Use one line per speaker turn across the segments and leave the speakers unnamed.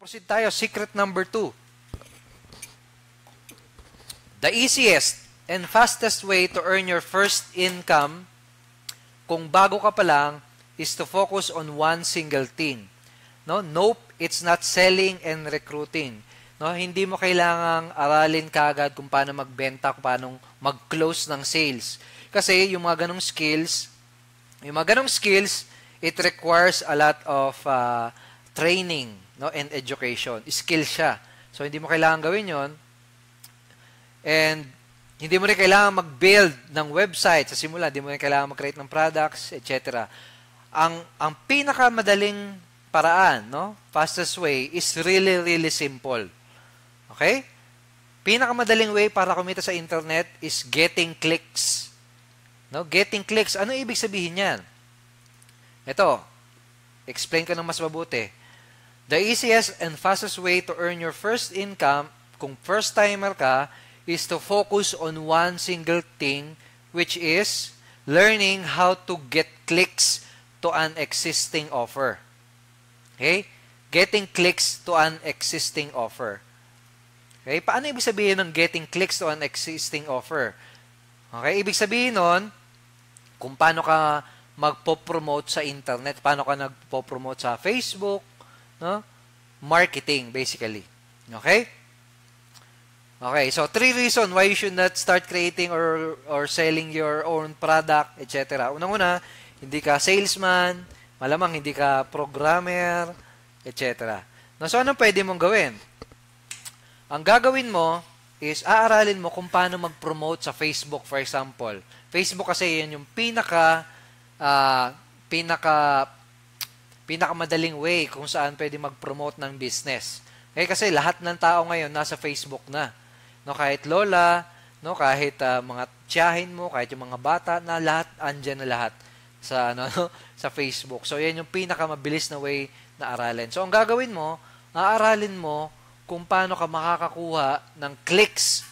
Proceed tayo. Secret number 2. The easiest and fastest way to earn your first income kung bago ka pa lang is to focus on one single thing. No? Nope, it's not selling and recruiting. No? Hindi mo kailangang aralin kaagad kung paano magbenta, kung paano mag-close ng sales. Kasi yung mga ganong skills, it requires a lot of training, no, and education. Skill siya. So, hindi mo kailangan gawin yon. And, hindi mo rin kailangan mag-build ng website sa simula. Hindi mo rin kailangan mag-create ng products, etc. Ang pinakamadaling paraan, no, fastest way, is really, really simple. Okay? Pinakamadaling way para kumita sa internet is getting clicks. No? Getting clicks. Ano ibig sabihin yan? Ito, explain ko ng mas mabuti. The easiest and fastest way to earn your first income, kung first timer ka, is to focus on one single thing, which is learning how to get clicks to an existing offer. Okay? Getting clicks to an existing offer. Okay? Paano ibig sabihin ng getting clicks to an existing offer? Okay? Ibig sabihin nun, kung paano ka magpo-promote sa internet, paano ka nagpo-promote sa Facebook, no? Marketing, basically. Okay? Okay, so 3 reasons why you should not start creating or selling your own product, etc. Unang-una, hindi ka salesman, malamang hindi ka programmer, etc. No, so anong pwede mong gawin? Ang gagawin mo is aaralin mo kung paano mag-promote sa Facebook, for example. Facebook kasi yan yung pinakamadaling way kung saan pwede mag-promote ng business. Eh, kasi lahat ng tao ngayon nasa Facebook na. No, kahit lola, no, kahit mga tiyahin mo, kahit yung mga bata, na lahat andyan na lahat sa sa Facebook. So yan yung pinakamabilis na way na aralin. So ang gagawin mo, aaralin mo kung paano ka makakakuha ng clicks,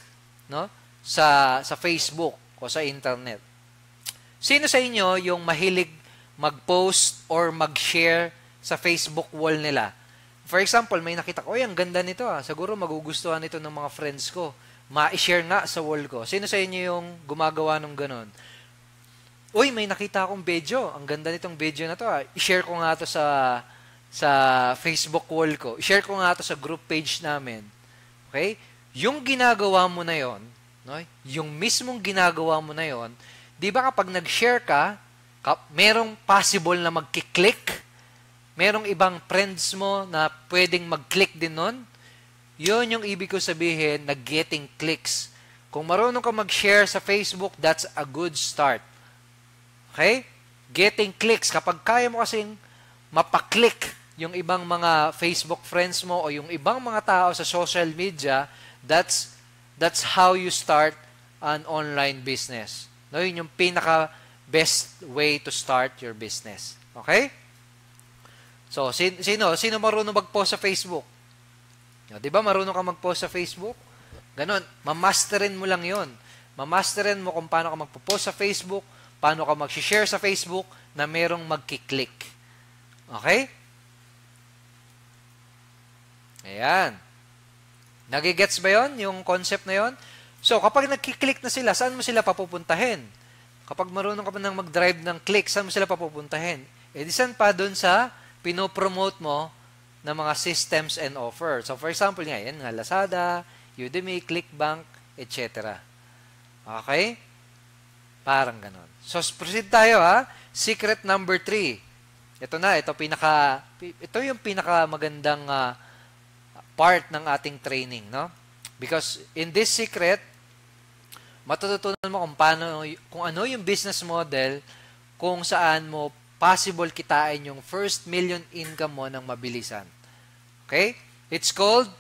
no, sa Facebook o sa internet. Sino sa inyo yung mahilig mag-post or mag-share sa Facebook wall nila? For example, may nakita ko, ang ganda nito siguro magugustuhan nito ng mga friends ko. Ma-share nga sa wall ko. Sino sa inyo yung gumagawa ng ganon? Uy, may nakita akong video. Ang ganda nitong video na to. I-share ko nga to sa Facebook wall ko. I-share ko nga to sa group page namin. Okay? Yung ginagawa mo na yon, no? Yung mismong ginagawa mo na yon, di ba kapag nag-share ka, merong possible na magkiklik? Merong ibang friends mo na pwedeng mag-click din nun? Yun yung ibig ko sabihin na getting clicks. Kung marunong ka mag-share sa Facebook, that's a good start. Okay? Getting clicks. Kapag kaya mo kasing mapaklik yung ibang mga Facebook friends mo o yung ibang mga tao sa social media, that's how you start an online business. No, yun yung pinaka-best way to start your business. Okay? So, sino marunong mag-post sa Facebook? Di ba marunong ka mag-post sa Facebook? Ganon. Mamasterin mo lang yon. Mamasterin mo kung paano ka magpo-post sa Facebook, paano ka mag-share sa Facebook na merong magkiklik. Okay? Ayan. Nagigets ba yon yung concept na yon? So, kapag nagkiklik na sila, saan mo sila papupuntahin? Kapag marunong ka pa nang mag-drive ng click, saan mo sila papupuntahin? E di saan pa doon sa pinopromote mo ng mga systems and offers. So, for example, yan nga, Lazada, Udemy, Clickbank, etc. Okay? Parang ganon. So, proceed tayo, Secret number 3. Ito yung pinaka-magandang part ng ating training, no? Because in this secret, matututunan mo kung ano yung business model kung saan mo possible kitain yung first million income mo ng mabilisan. Okay? It's called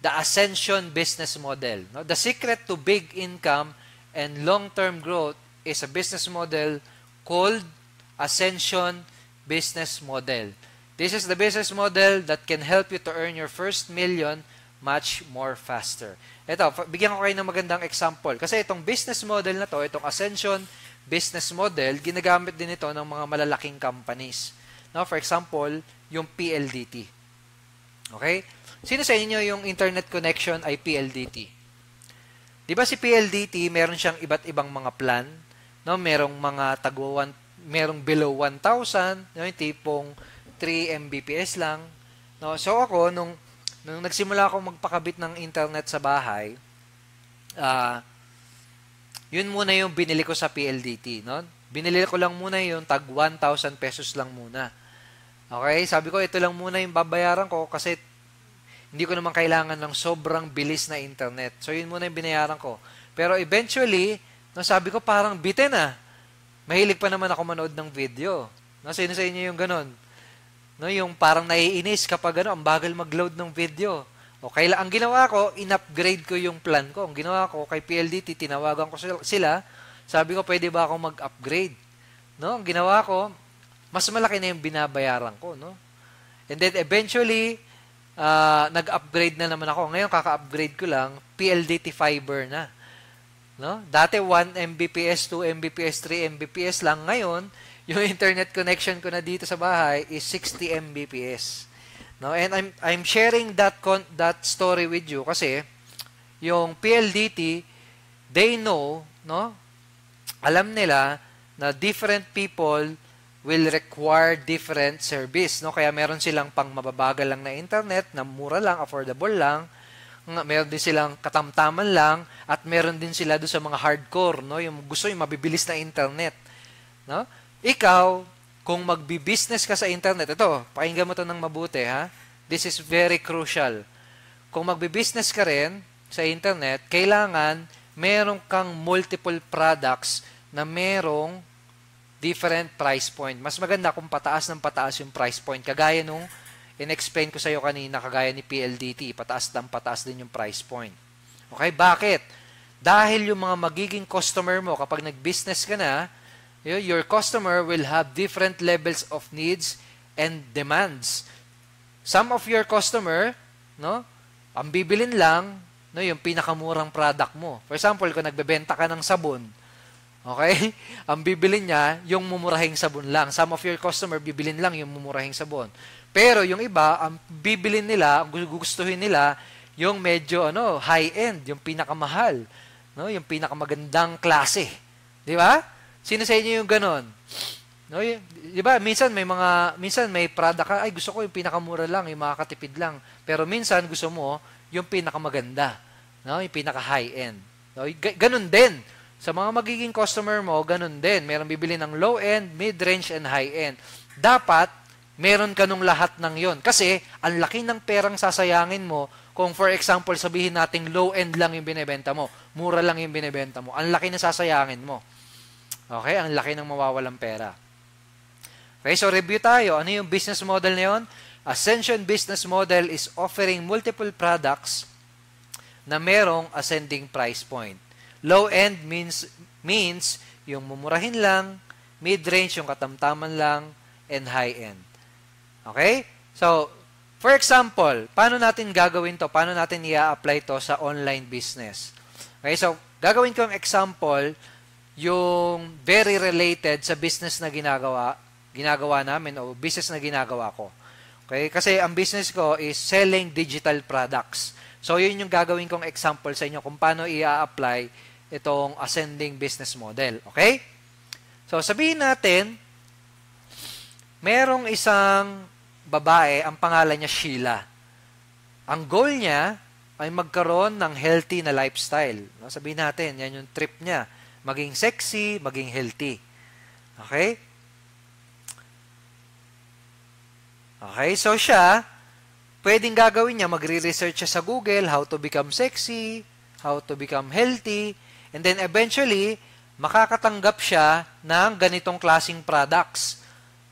the Ascension business model. No? The secret to big income and long-term growth is a business model called Ascension business model. This is the business model that can help you to earn your first million much more faster. Ito, bigyan ko kayo ng magandang example. Kasi itong business model na to, itong Ascension business model, ginagamit din ito ng mga malalaking companies. No, for example, yung PLDT. Okay? Sino sa inyo yung internet connection ay PLDT? Di ba si PLDT, meron siyang iba't ibang mga plan, no? Merong mga merong below 1,000, no? Yung tipong 3 Mbps lang. No? So ako, nung nagsimula ako magpakabit ng internet sa bahay, yun muna yung binili ko sa PLDT. No? Binili ko lang muna yung tag 1,000 pesos lang muna. Okay? Sabi ko, ito lang muna yung babayaran ko kasi hindi ko naman kailangan ng sobrang bilis na internet. So, yun muna yung binayaran ko. Pero eventually, no, sabi ko parang bitin ah. Mahilig pa naman ako manood ng video. No, sino sa inyo yung ganun? No, yung parang naiinis kapag ang bagal mag-load ng video. Okay, ang ginawa ko, in-upgrade ko yung plan ko. Ang ginawa ko kay PLDT, tinawagan ko sila. Sabi ko, pwede ba akong mag-upgrade? No, ang ginawa ko, mas malaki na yung binabayaran ko, no? And then eventually, nag-upgrade na naman ako. Ngayon, kaka-upgrade ko lang, PLDT fiber na. No? Dati 1 Mbps, 2 Mbps, 3 Mbps lang. Ngayon, yung internet connection ko na dito sa bahay is 60 Mbps. No? And I'm sharing that story with you kasi yung PLDT, they know, no? Alam nila na different people will require different service, no? Kaya meron silang pang mababagal lang na internet, na mura lang, affordable lang. Meron din silang katamtaman lang, at meron din sila doon sa mga hardcore, no? Yung gusto yung mabibilis na internet, no? Ikaw, kung magbi-business ka sa internet, ito, pakinggan mo to ng mabuti, ha? This is very crucial. Kung magbi-business ka rin sa internet, kailangan meron kang multiple products na merong different price point. Mas maganda kung pataas ng pataas yung price point. Kagaya nung in-explain ko sa iyo kanina, kagaya ni PLDT, pataas din yung price point. Okay? Bakit? Dahil yung mga magiging customer mo, kapag nag-business ka na, your customer will have different levels of needs and demands. Some of your customer, no, ang bibilin lang, no, yung pinakamurang product mo. For example, kung nagbebenta ka ng sabon, okay? Ang bibilin niya, yung mumurahing sabon lang. Some of your customer, bibilin lang yung mumurahing sabon. Pero yung iba, ang bibilin nila, ang gugustuhin nila, yung medyo high-end, yung pinakamahal, no? Yung pinakamagandang klase. Di ba? Sino sa inyo yung ganon? No? Di ba? Minsan may product ka, ay gusto ko yung pinakamura lang, yung makakatipid lang. Pero minsan gusto mo yung pinakamaganda, no? Yung pinaka-high-end. No? Ganon din. Sa mga magiging customer mo, ganun din. Meron bibili ng low-end, mid-range, and high-end. Dapat, meron ka nung lahat ng yon. Kasi, ang laki ng perang sasayangin mo kung, for example, sabihin nating low-end lang yung binibenta mo, mura lang yung binibenta mo, ang laki na sasayangin mo. Okay? Ang laki ng mawawalang pera. Okay, so review tayo. Ano yung business model na yun? Ascension business model is offering multiple products na merong ascending price point. Low-end means yung mumurahin lang, mid-range yung katamtaman lang, and high-end. Okay? So, for example, paano natin gagawin to? Paano natin i-apply to sa online business? Okay, so, gagawin ko ang example, yung very related sa business na ginagawa namin o business na ginagawa ko. Okay? Kasi ang business ko is selling digital products. So, yun yung gagawin kong example sa inyo kung paano i-apply itong ascending business model. Okay? So, sabihin natin, merong isang babae, ang pangalan niya Sheila. Ang goal niya ay magkaroon ng healthy na lifestyle. No? Sabihin natin, yan yung trip niya. Maging sexy, maging healthy. Okay? Okay, so siya, pwedeng gagawin niya, magre-research siya sa Google, how to become sexy, how to become healthy, and then eventually, makakatanggap siya ng ganitong klaseng products.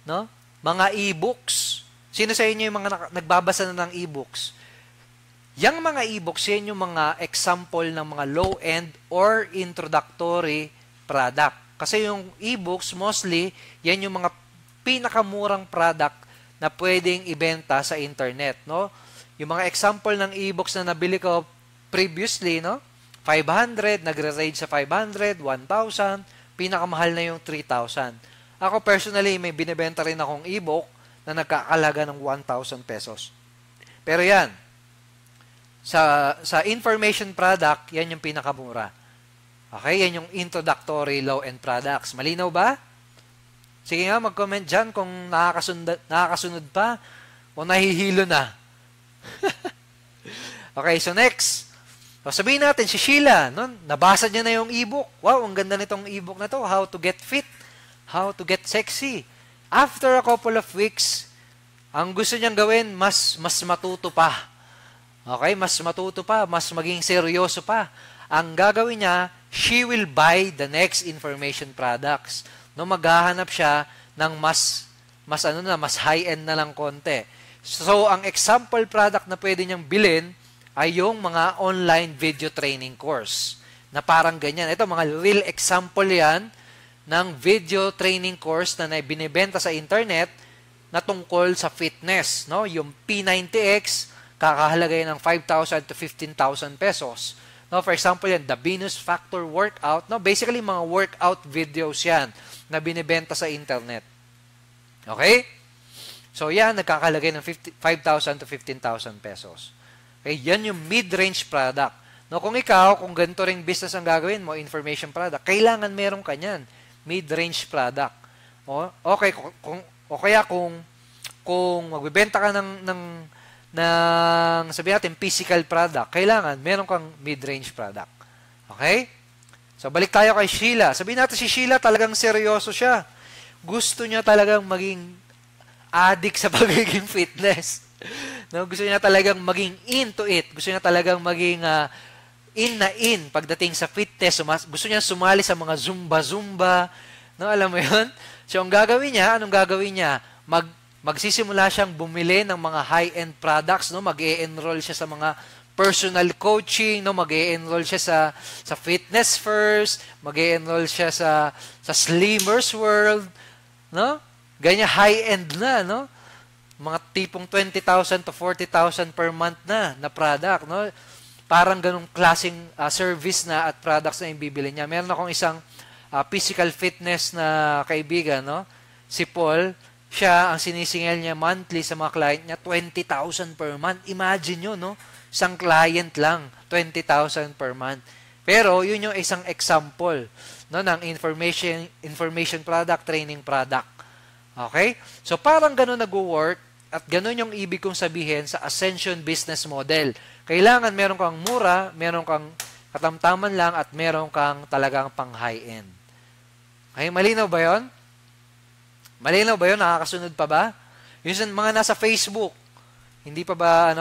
No? Mga e-books. Sino sa inyo yung mga nagbabasa na ng e-books? Yang mga e-books, yan yung mga example ng mga low-end or introductory product. Kasi yung e-books, mostly, yan yung mga pinakamurang product na pwedeng ibenta sa internet. No? Yung mga example ng e-books na nabili ko previously, no? 500, nagre-range sa 500, 1,000, pinakamahal na yung 3,000. Ako personally, may binibenta rin akong e-book na nagkakalaga ng 1,000 pesos. Pero yan, sa information product, yan yung pinakamura. Okay, yan yung introductory low-end products. Malinaw ba? Sige nga, mag-comment dyan kung nakakasunod pa o nahihilo na. Okay, so next. So sabihin natin, si Sheila, no? Nabasa niya na yung ebook. Wow, ang ganda nitong ebook na to. How to get fit. How to get sexy. After a couple of weeks, ang gusto niyang gawin, mas matuto pa. Okay, mas matuto pa, mas maging seryoso pa. Ang gagawin niya, she will buy the next information products. No, maghahanap siya ng mas high-end na lang konti. So, ang example product na pwede niyang bilhin ay yung mga online video training course na parang ganyan. Ito, mga real example yan ng video training course na binibenta sa internet na tungkol sa fitness. No? Yung P90X, kakahalagay ng 5,000 to 15,000 pesos. No, for example yan, the Venus Factor workout. No, basically, mga workout videos yan na binibenta sa internet. Okay? So, yan, nagkakalagay ng 5,000 to 15,000 pesos. Okay? Yan yung mid-range product. No, kung ikaw, kung ganito ring business ang gagawin mo, information product, kailangan meron ka niyan. Mid-range product. Okay, o kaya kung magbibenta ka ng sabihin natin, physical product, kailangan meron kang mid-range product. Okay? So, balik tayo kay Sheila. Sabihin natin si Sheila, talagang seryoso siya. Gusto niya talagang maging addict sa pagiging fitness. No? Gusto niya talagang maging into it. Gusto niya talagang maging in pagdating sa fitness. Gusto niya sumali sa mga zumba-zumba. No? Alam mo yun? So, anong gagawin niya? Magsisimula siyang bumili ng mga high-end products, no? Mag-e-enroll siya sa mga personal coaching, no? Mag-e-enroll siya sa Fitness First, mag-e-enroll siya sa Slimmers World, no? Ganyan high-end na, no? Mga tipong 20,000 to 40,000 per month na product, no? Parang ganung klaseng service na at products na yung bibili niya. Meron akong isang physical fitness na kaibigan, no? Si Paul. Siya, ang sinisingil niya monthly sa mga client niya, 20,000 per month. Imagine nyo, no? Isang client lang, 20,000 per month. Pero, yun yung isang example, no, ng information product, training product. Okay? So, parang ganun nag-work at ganun yung ibig kong sabihin sa Ascension business model. Kailangan meron kang mura, meron kang katamtaman lang, at meron kang talagang pang high-end. Okay? Malinaw ba yun? Malinaw ba yun? Nakakasunod pa ba? Yung mga nasa Facebook, hindi pa ba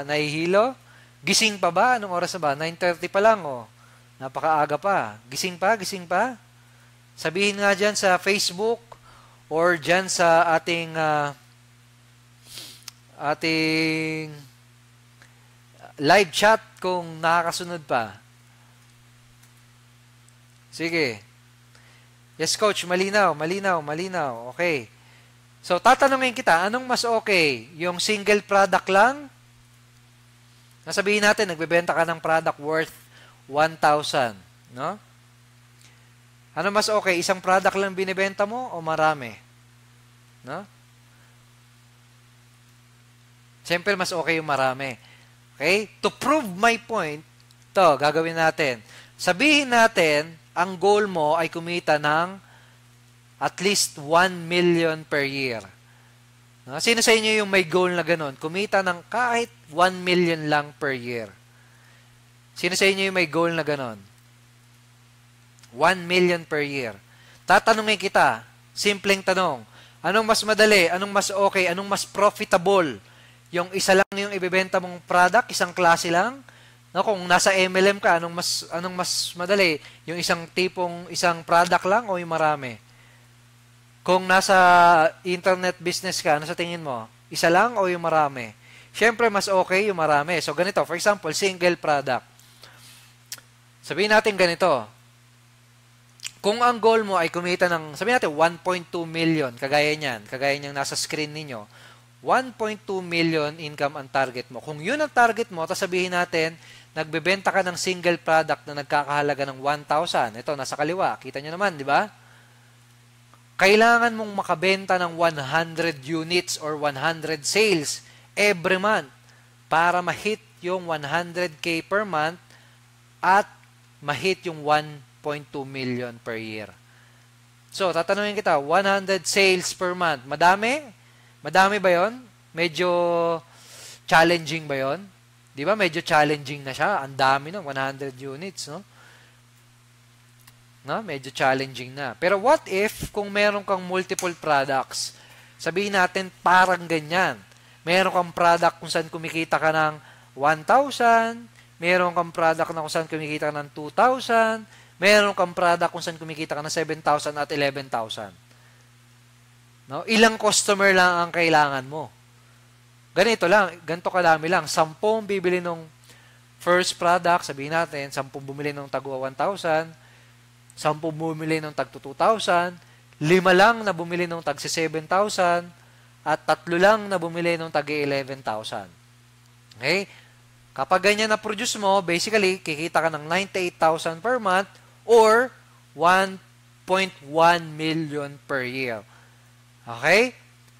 nahihilo? Gising pa ba? Anong oras na ba? 9:30 pa lang, oh. Napakaaga pa. Gising pa? Sabihin nga dyan sa Facebook or dyan sa ating live chat kung nakakasunod pa. Sige. Yes, Coach. Malinaw. Okay. So, tatanungin kita, anong mas okay? Yung single product lang? Nasabihin natin, nagbebenta ka ng product worth 1,000. No? Ano mas okay? Isang product lang binibenta mo o marami? No? Siyempre, mas okay yung marami. Okay? To prove my point, to gagawin natin. Sabihin natin, ang goal mo ay kumita ng at least 1 million per year. No? Sino sa inyo yung may goal na ganun? Kumita ng kahit 1 million lang per year. Sino sa inyo yung may goal na ganun? 1 million per year. Tatanungin kita, simpleng tanong, anong mas madali, anong mas okay, anong mas profitable? Yung isa lang yung ibebenta mong product, isang klase lang? No, kung nasa MLM ka, anong mas madali? Yung isang product lang o yung marami? Kung nasa internet business ka, ano sa tingin mo? Isa lang o yung marami? Siyempre, mas okay yung marami. So, ganito. For example, single product. Sabihin natin ganito. Kung ang goal mo ay kumita ng, sabihin natin, 1.2 million, kagaya niyang nasa screen ninyo, 1.2 million income ang target mo. Kung yun ang target mo, tapos sabihin natin, nagbebenta ka ng single product na nagkakahalaga ng 1,000. Ito, nasa kaliwa. Kita nyo naman, di ba? Kailangan mong makabenta ng 100 units or 100 sales every month para ma-hit yung 100K per month at ma-hit yung 1.2 million per year. So, tatanungin kita, 100 sales per month. Madami? Madami ba yon? Medyo challenging ba yon? Di ba? Medyo challenging na siya. Ang dami no? 100 units, no? No? Medyo challenging na. Pero what if kung meron kang multiple products? Sabihin natin parang ganyan. Meron kang product kung saan kumikita ka ng 1,000, meron kang product na kung saan kumikita ka ng 2,000, meron kang product kung saan kumikita ka ng 7,000 at 11,000. No? Ilang customer lang ang kailangan mo. Ganito lang, ganito kadami lang. 10 bibili nung first product, sabihin natin, 10 bumili nung tagwa 1,000, 10 bumili nung tag 2,000, 5 lang na bumili nung tag 7,000, at 3 lang na bumili nung tag 11,000. Okay? Kapag ganyan na produce mo, basically, kikita ka ng 98,000 per month or 1.1 million per year. Okay?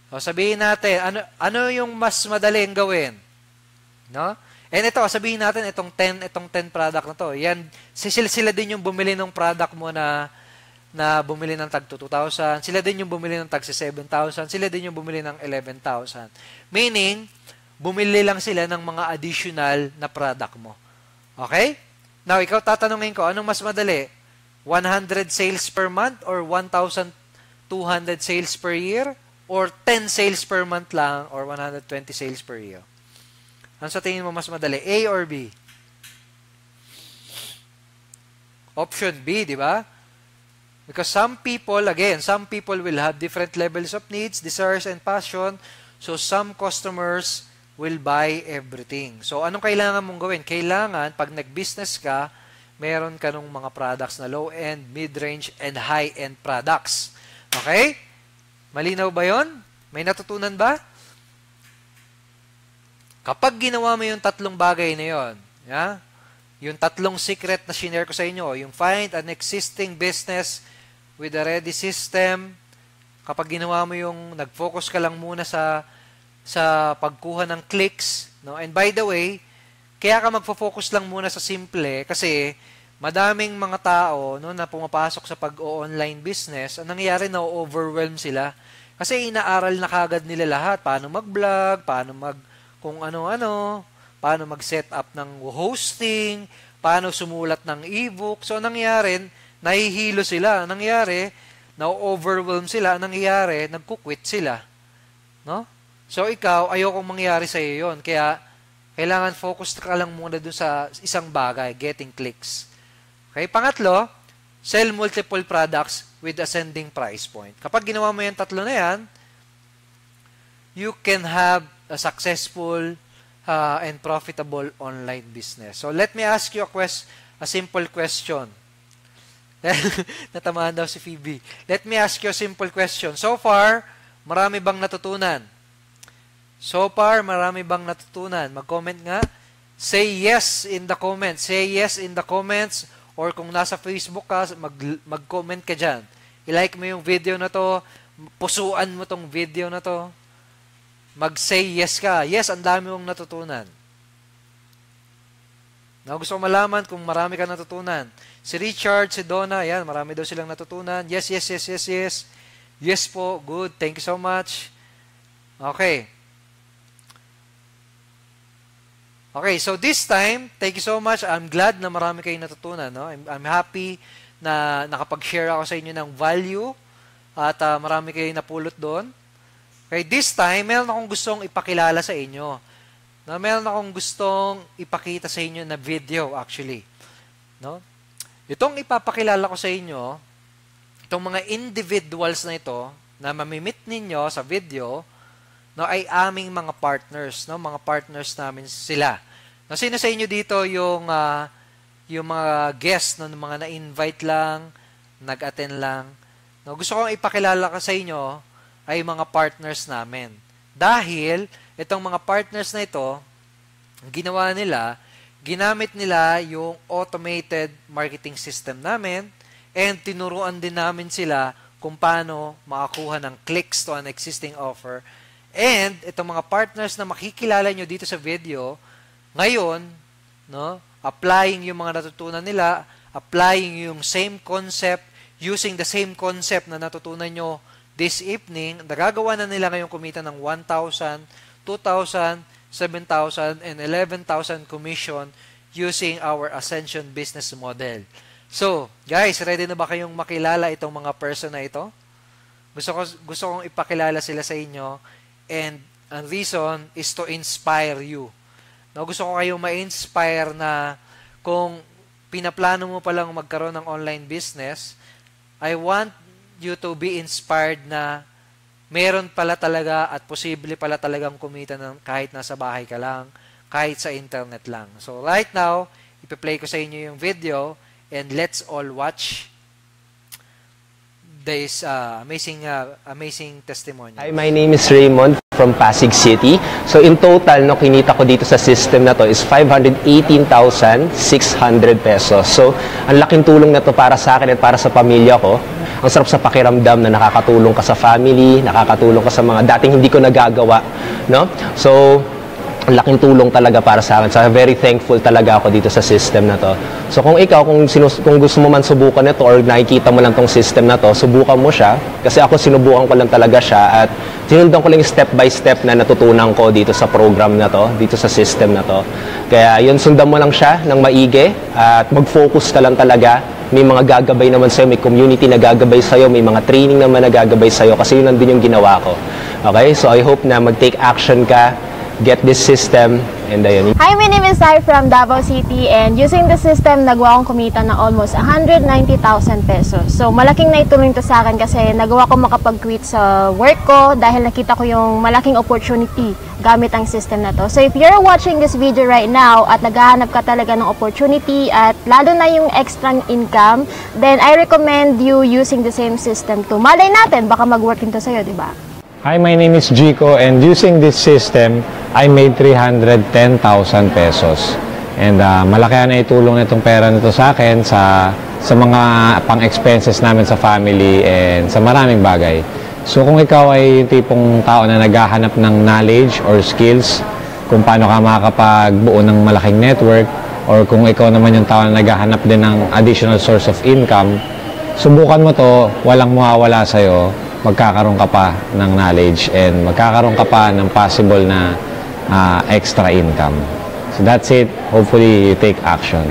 So, sabihin natin, ano yung mas madaling gawin? No? And ito, sabihin natin, itong 10 product na to. Yan, sila din yung bumili ng product mo na bumili ng tag 2,000. Sila din yung bumili ng tag 7,000. Sila din yung bumili ng 11,000. Meaning, bumili lang sila ng mga additional na product mo. Okay? Now, ikaw tatanungin ko, anong mas madali? 100 sales per month or 1,200 sales per year? Or 10 sales per month lang or 120 sales per year? Ano sa tingin mo mas madali? A or B? Option B, di ba? Because some people will have different levels of needs, desires, and passion. So, some customers will buy everything. So, anong kailangan mong gawin? Kailangan, pag nag-business ka, meron ka nung mga products na low-end, mid-range, and high-end products. Okay? Malinaw ba yon? May natutunan ba? Kapag ginawa mo yung 3 bagay na yon, yeah? Yung 3 secret na shinare ko sa inyo, yung find an existing business with a ready system, kapag ginawa mo yung nag-focus ka lang muna sa pagkuha ng clicks, no? And by the way, kaya ka magfo-focus lang muna sa simple kasi madaming mga tao no, na pumapasok sa pag-online business, ang nangyayari na overwhelm sila. Kasi inaaral na kagad nila lahat, paano mag-vlog, paano kung ano-ano, paano mag-set up ng hosting, paano sumulat ng ebook. So, nangyari, nahihilo sila. Nangyari, na-overwhelm sila. Nangyari, nagkukwit sila. No? So, ikaw, ayokong mangyari sa iyo yun. Kaya, kailangan focus ka lang muna dun sa isang bagay, getting clicks. Okay? Pangatlo, sell multiple products with ascending price point. Kapag ginawa mo yung 3 na yan, you can have a successful and profitable online business. So, let me ask you a simple question. Natamaan daw si Phoebe. Let me ask you a simple question. So far, marami bang natutunan? Mag-comment nga. Say yes in the comments. Say yes in the comments. Or kung nasa Facebook ka, mag-comment ka dyan. I-like mo yung video na to. Pusuan mo tong video na to. Mag-say yes ka. Yes, ang dami mong natutunan. Gusto ko malaman kung marami ka natutunan. Si Richard, si Donna, yan, marami daw silang natutunan. Yes, yes, yes, yes, yes. Yes po, good. Thank you so much. Okay. Okay, so this time, thank you so much. I'm glad na marami kayong natutunan. No? I'm happy na nakapag-share ako sa inyo ng value at marami kayong napulot doon. Okay, this time, meron akong gustong ipakilala sa inyo. No, meron akong gustong ipakita sa inyo na video, actually. No? Itong ipapakilala ko sa inyo, itong mga individuals na ito, na mamimit ninyo sa video, no, ay aming mga partners. No? Mga partners namin sila. No, sino sa inyo dito yung mga guests, no, mga na-invite lang, nag-attend lang. No, gusto kong ipakilala ko sa inyo, ay mga partners namin. Dahil, itong mga partners na ito, ang ginawa nila, ginamit nila yung automated marketing system namin and tinuruan din namin sila kung paano makakuha ng clicks to an existing offer And itong mga partners na makikilala nyo dito sa video, ngayon, no, applying yung mga natutunan nila, applying yung same concept, using the same concept na natutunan nyo this evening, nagagawa na nila ngayong kumita ng 1,000, 2,000, 7,000, and 11,000 commission using our Ascension business model. So, guys, ready na ba kayong makilala itong mga person na ito? Gusto kong ipakilala sila sa inyo, and ang reason is to inspire you. No, gusto ko kayong ma-inspire na kung pinaplano mo palang magkaroon ng online business, I want you to be inspired na meron pala talaga at posible pala talagang kumita ng kahit nasa bahay ka lang, kahit sa internet lang. So right now, ipi-play ko sa inyo yung video and let's all watch this amazing testimony.
Hi, my name is Raymond from Pasig City. So in total, no, kinita ko dito sa system na to is 518,600 pesos. So ang laking tulong na to para sa akin at para sa pamilya ko. Ang sarap sa pakiramdam na nakakatulong ka sa family, nakakatulong ka sa mga dating hindi ko nagagawa, no? So laking tulong talaga para sa akin. So I'm very thankful talaga ako dito sa system na to. So kung ikaw, kung gusto mo man subukan nito or nakikita mo lang tong system na to, subukan mo siya. Kasi ako sinubukan ko lang talaga siya at sinundan ko lang step by step na natutunan ko dito sa program na to, dito sa system na to. Kaya yun, sundan mo lang siya ng maigi at mag-focus ka lang talaga. May mga gagabay naman sa'yo, may community na gagabay sa'yo, may mga training naman na gagabay sa'yo kasi yun lang din yung ginawa ko. Okay? So I hope na mag-take action ka, get this system, and ayun.
Hi, my name is Sai from Davao City, and using the system, nagawa kong kumita ng almost 190,000 pesos. So, malaking naitulong ito sa akin kasi nagawa ko makapag-quit sa work ko dahil nakita ko yung malaking opportunity gamit ang system na to. So, if you're watching this video right now at naghahanap ka talaga ng opportunity at lalo na yung extra income, then I recommend you using the same system to. Malay natin, baka mag-work ito sa'yo, di ba?
Hi, my name is Jico, and using this system, I made 310,000 pesos. And malaki na itulong itong pera nito sa akin sa mga pang-expenses namin sa family and sa maraming bagay. So kung ikaw ay yung tipong tao na naghahanap ng knowledge or skills, kung paano ka makakapagbuo ng malaking network, or kung ikaw naman yung tao na naghahanap din ng additional source of income, subukan mo to, walang mawawala sa'yo. Magkakaroon ka pa ng knowledge and magkakaroon ka pa ng possible na extra income. So that's it. Hopefully, you take action.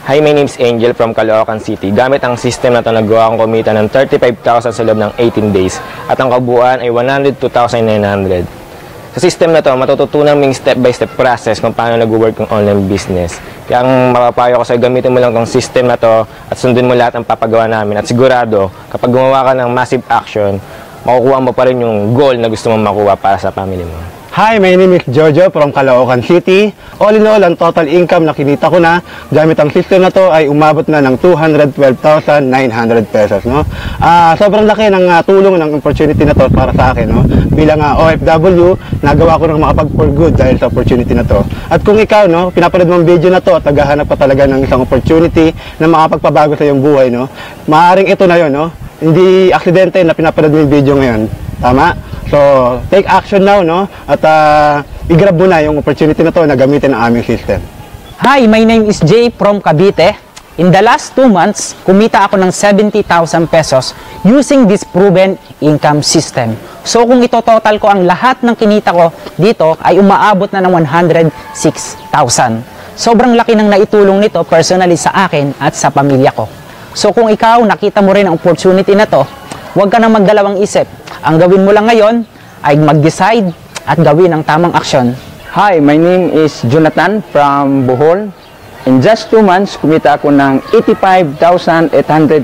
Hi, my name is Angel from Caloocan City. Gamit ang system na ito, nagawa akong kumita ng 35,000 sa loob ng 18 days. At ang kabuuan ay 102,900. Sa system na to, matututunan mo yung step-by-step process kung paano nag-work yung online business. Kaya ang mapapayo ko sa'yo, gamitin mo lang tong system na to at sundin mo lahat ng papagawa namin. At sigurado, kapag gumawa ka ng massive action, makukuha mo pa rin yung goal na gusto mong makuha para sa family mo.
Hi, my name is Jojo from Caloocan City. All in all, ang total income na kinita ko na gamit ang system na to ay umabot na ng 212,900 pesos. No? Sobrang laki ng tulong ng opportunity na to para sa akin. No? Bilang OFW, nagawa ko ng makapag-for good dahil sa opportunity na to. At kung ikaw, no, pinapanood mo ang video na to at naghahanap ka talaga ng isang opportunity na makapagpabago sa iyong buhay, no? Maaaring ito na yun, no? Hindi aksidente na pinapanood mo yung video ngayon. Tama? So, take action now, no? At i-grab mo na yung opportunity na to na gamitin ang aming system.
Hi, my name is Jay from Cavite. In the last 2 months, kumita ako ng 70,000 pesos using this proven income system. So, kung ito-total ko ang lahat ng kinita ko dito, ay umaabot na ng 106,000. Sobrang laki ng naitulong nito personally sa akin at sa pamilya ko. So, kung ikaw nakita mo rin ang opportunity na to, huwag ka nang magdalawang isip. Ang gawin mo lang ngayon ay mag-decide at gawin ang tamang aksyon.
Hi, my name is Jonathan from Bohol. In just 2 months, kumita ako ng 85,800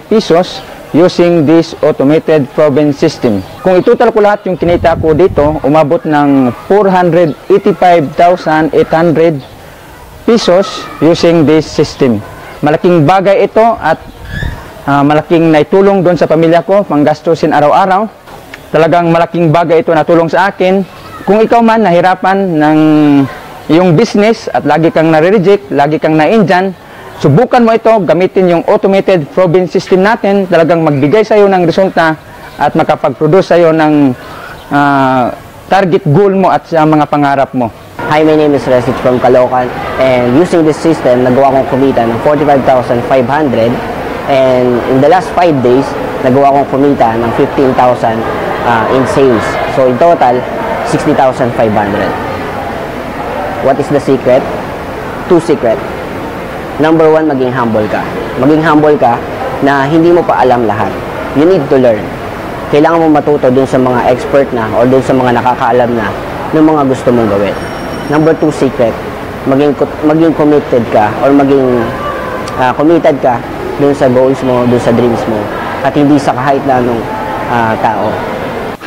pesos using this automated province system. Kung itotal ko lahat yung kinita ko dito, umabot ng 485,800 pesos using this system. Malaking bagay ito at malaking naitulong doon sa pamilya ko, panggastusin araw-araw. Talagang malaking bagay ito na tulong sa akin. Kung ikaw man nahirapan ng iyong business at lagi kang nare-reject, lagi kang na-indyan, subukan mo ito, gamitin yung automated province system natin, talagang magbigay sa iyo ng resulta at makapag-produce sa iyo ng target goal mo at sa mga pangarap mo.
Hi, my name is Resit from Caloocan, and using this system, nagawa kong kumita ng 45,500, and in the last 5 days, nagawa kong kumita ng 15,000 in sales. So in total, 60,500. What is the secret? 2 secret. Number 1, maging humble ka. Maging humble ka na hindi mo pa alam lahat. You need to learn. Kailangan mo matuto dun sa mga expert na o dun sa mga nakakaalam na ng mga gusto mong gawin. Number 2 secret, maging committed ka or maging committed ka dun sa goals mo, dun sa dreams mo, at hindi sa kahit na anong tao.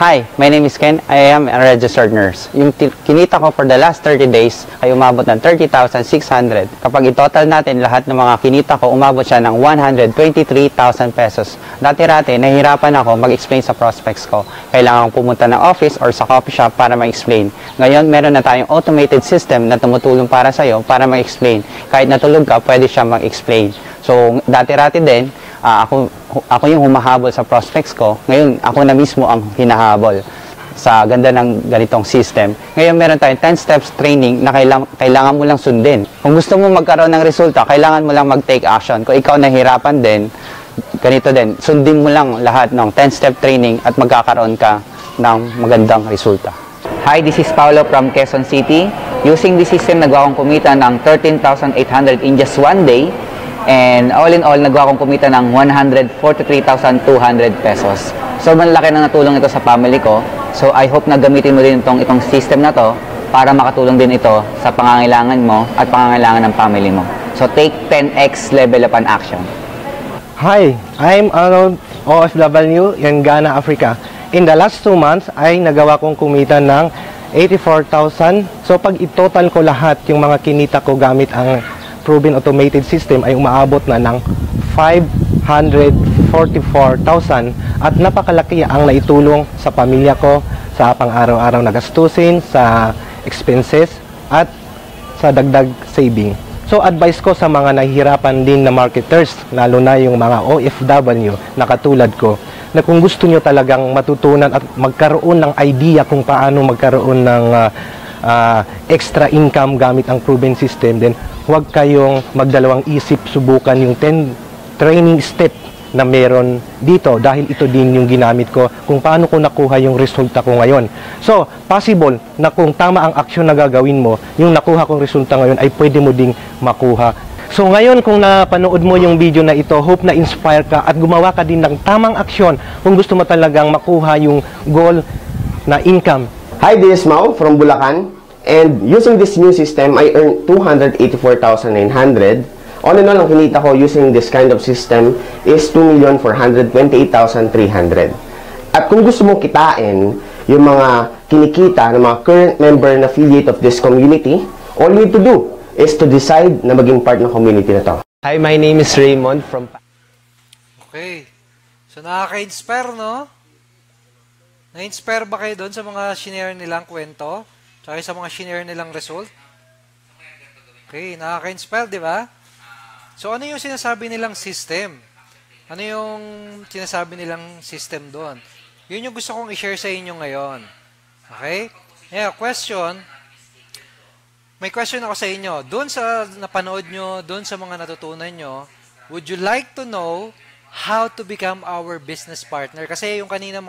Hi, my name is Ken. I am a registered nurse. Yung kinita ko for the last 30 days ay umabot ng 30,600. Kapag i-total natin lahat ng mga kinita ko, umabot siya ng 123,000 pesos. Dati-rati, nahihirapan ako mag-explain sa prospects ko. Kailangan kong pumunta ng office or sa coffee shop para ma-explain. Ngayon, meron na tayong automated system na tumutulong para sa'yo para ma-explain. Kahit natulog ka, pwede siya mag-explain. So, dati-rati din, ako yung humahabol sa prospects ko. Ngayon, ako na mismo ang hinahabol sa ganda ng ganitong system. Ngayon, meron tayong 10 steps training na kailangan mo lang sundin. Kung gusto mo magkaroon ng resulta, kailangan mo lang mag-take action. Kung ikaw nahihirapan din, ganito din, sundin mo lang lahat ng 10-step training at magkakaroon ka ng magandang resulta.
Hi, this is Paolo from Quezon City. Using this system, nagawa akong kumita ng 13,800 in just 1 day. And all in all, nagawa akong kumita ng 143,200 pesos. So, malaki na natulong ito sa family ko. So, I hope na gamitin mo din itong system na to para makatulong din ito sa pangangailangan mo at pangangailangan ng family mo. So, take 10x level up an action.
Hi, I'm Arnold, OFW in Ghana, Africa. In the last 2 months, ay nagawa kong kumita ng 84,000. So, pag i-total ko lahat yung mga kinita ko gamit ang proven automated system ay umaabot na ng 544,000 at napakalaki ang naitulong sa pamilya ko sa pang-araw-araw na gastusin, sa expenses at sa dagdag saving. So advice ko sa mga nahihirapan din na marketers, lalo na yung mga OFW na katulad ko, na kung gusto nyo talagang matutunan at magkaroon ng idea kung paano magkaroon ng extra income gamit ang proven system, then huwag kayong magdalawang isip, subukan yung 10 training step na meron dito dahil ito din yung ginamit ko kung paano ko nakuha yung resulta ko ngayon. So, possible na kung tama ang aksyon na gagawin mo, yung nakuha kong resulta ngayon ay pwede mo ding makuha. So ngayon, kung napanood mo yung video na ito, hope na inspire ka at gumawa ka din ng tamang aksyon kung gusto mo talagang makuha yung goal na income.
Hi, this is Mau from Bulacan, and using this new system, I earned 284,900. All in all, ang kinita ko using this kind of system is 2,428,300. At kung gusto mong kitain yung mga kinikita ng mga current member na affiliate of this community, all you need to do is to decide na maging part ng community na to.
Hi, my name is Raymond from...
Okay. So, nakaka-inspire, no? Na-inspire ba kayo doon sa mga shinare nilang kwento? Tsaka sa mga shinare nilang result? Okay, nakaka-inspire, di ba? So, ano yung sinasabi nilang system? Ano yung sinasabi nilang system doon? Yun yung gusto kong i-share sa inyo ngayon. Okay? Yeah, question. May question ako sa inyo. Doon sa napanood nyo, doon sa mga natutunan nyo, would you like to know how to become our business partner? Kasi yung kanina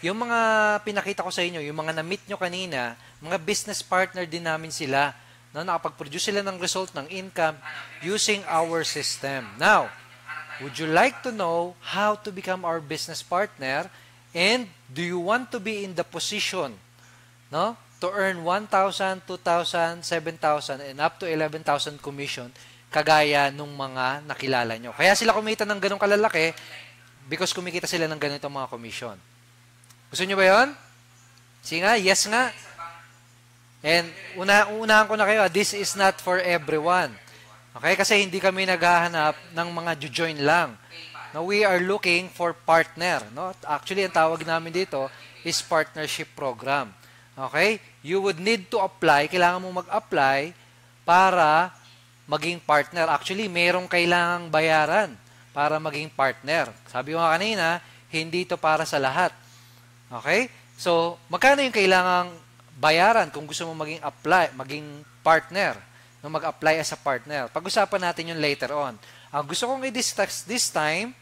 yung mga pinakita ko sa inyo, yung mga na-meet nyo kanina, mga business partner din namin sila. No, nakapag-produce sila ng result ng income using our system. Now, would you like to know how to become our business partner? And do you want to be in the position, no, to earn 1,000, 2,000, 7,000, and up to 11,000 commission kagaya nung mga nakilala nyo? Kaya sila kumita ng ganong kalalaki because kumikita sila ng ganitong mga commission. Gusto nyo ba yun? Sige nga, yes nga. And unahan ko na kayo, this is not for everyone. Okay? Kasi hindi kami naghahanap ng mga join lang. No, we are looking for partner. No? Actually, ang tawag namin dito is partnership program. Okay? You would need to apply, kailangan mo mag-apply para maging partner. Actually, merong kailangang bayaran para maging partner. Sabi ko nga kanina, hindi ito para sa lahat. Okay? So, magkano yung kailangang bayaran kung gusto mo maging partner, no, mag-apply as a partner. Pag-usapan natin yung later on. Ang gusto kong i-discuss this time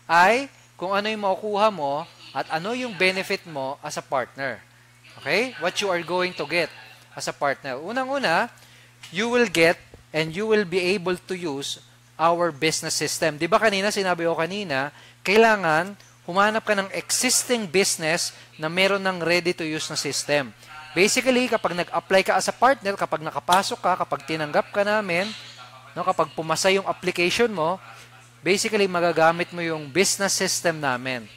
ay kung ano yung makukuha mo at ano yung benefit mo as a partner. Okay? What you are going to get as a partner. Unang-una, you will get and you will be able to use our business system. Di ba kanina, sinabi ko kanina, kailangan humanap ka ng existing business na meron ng ready-to-use na system. Basically, kapag nag-apply ka as a partner, kapag nakapasok ka, kapag tinanggap ka namin, no, kapag pumasa yung application mo, basically, magagamit mo yung business system namin.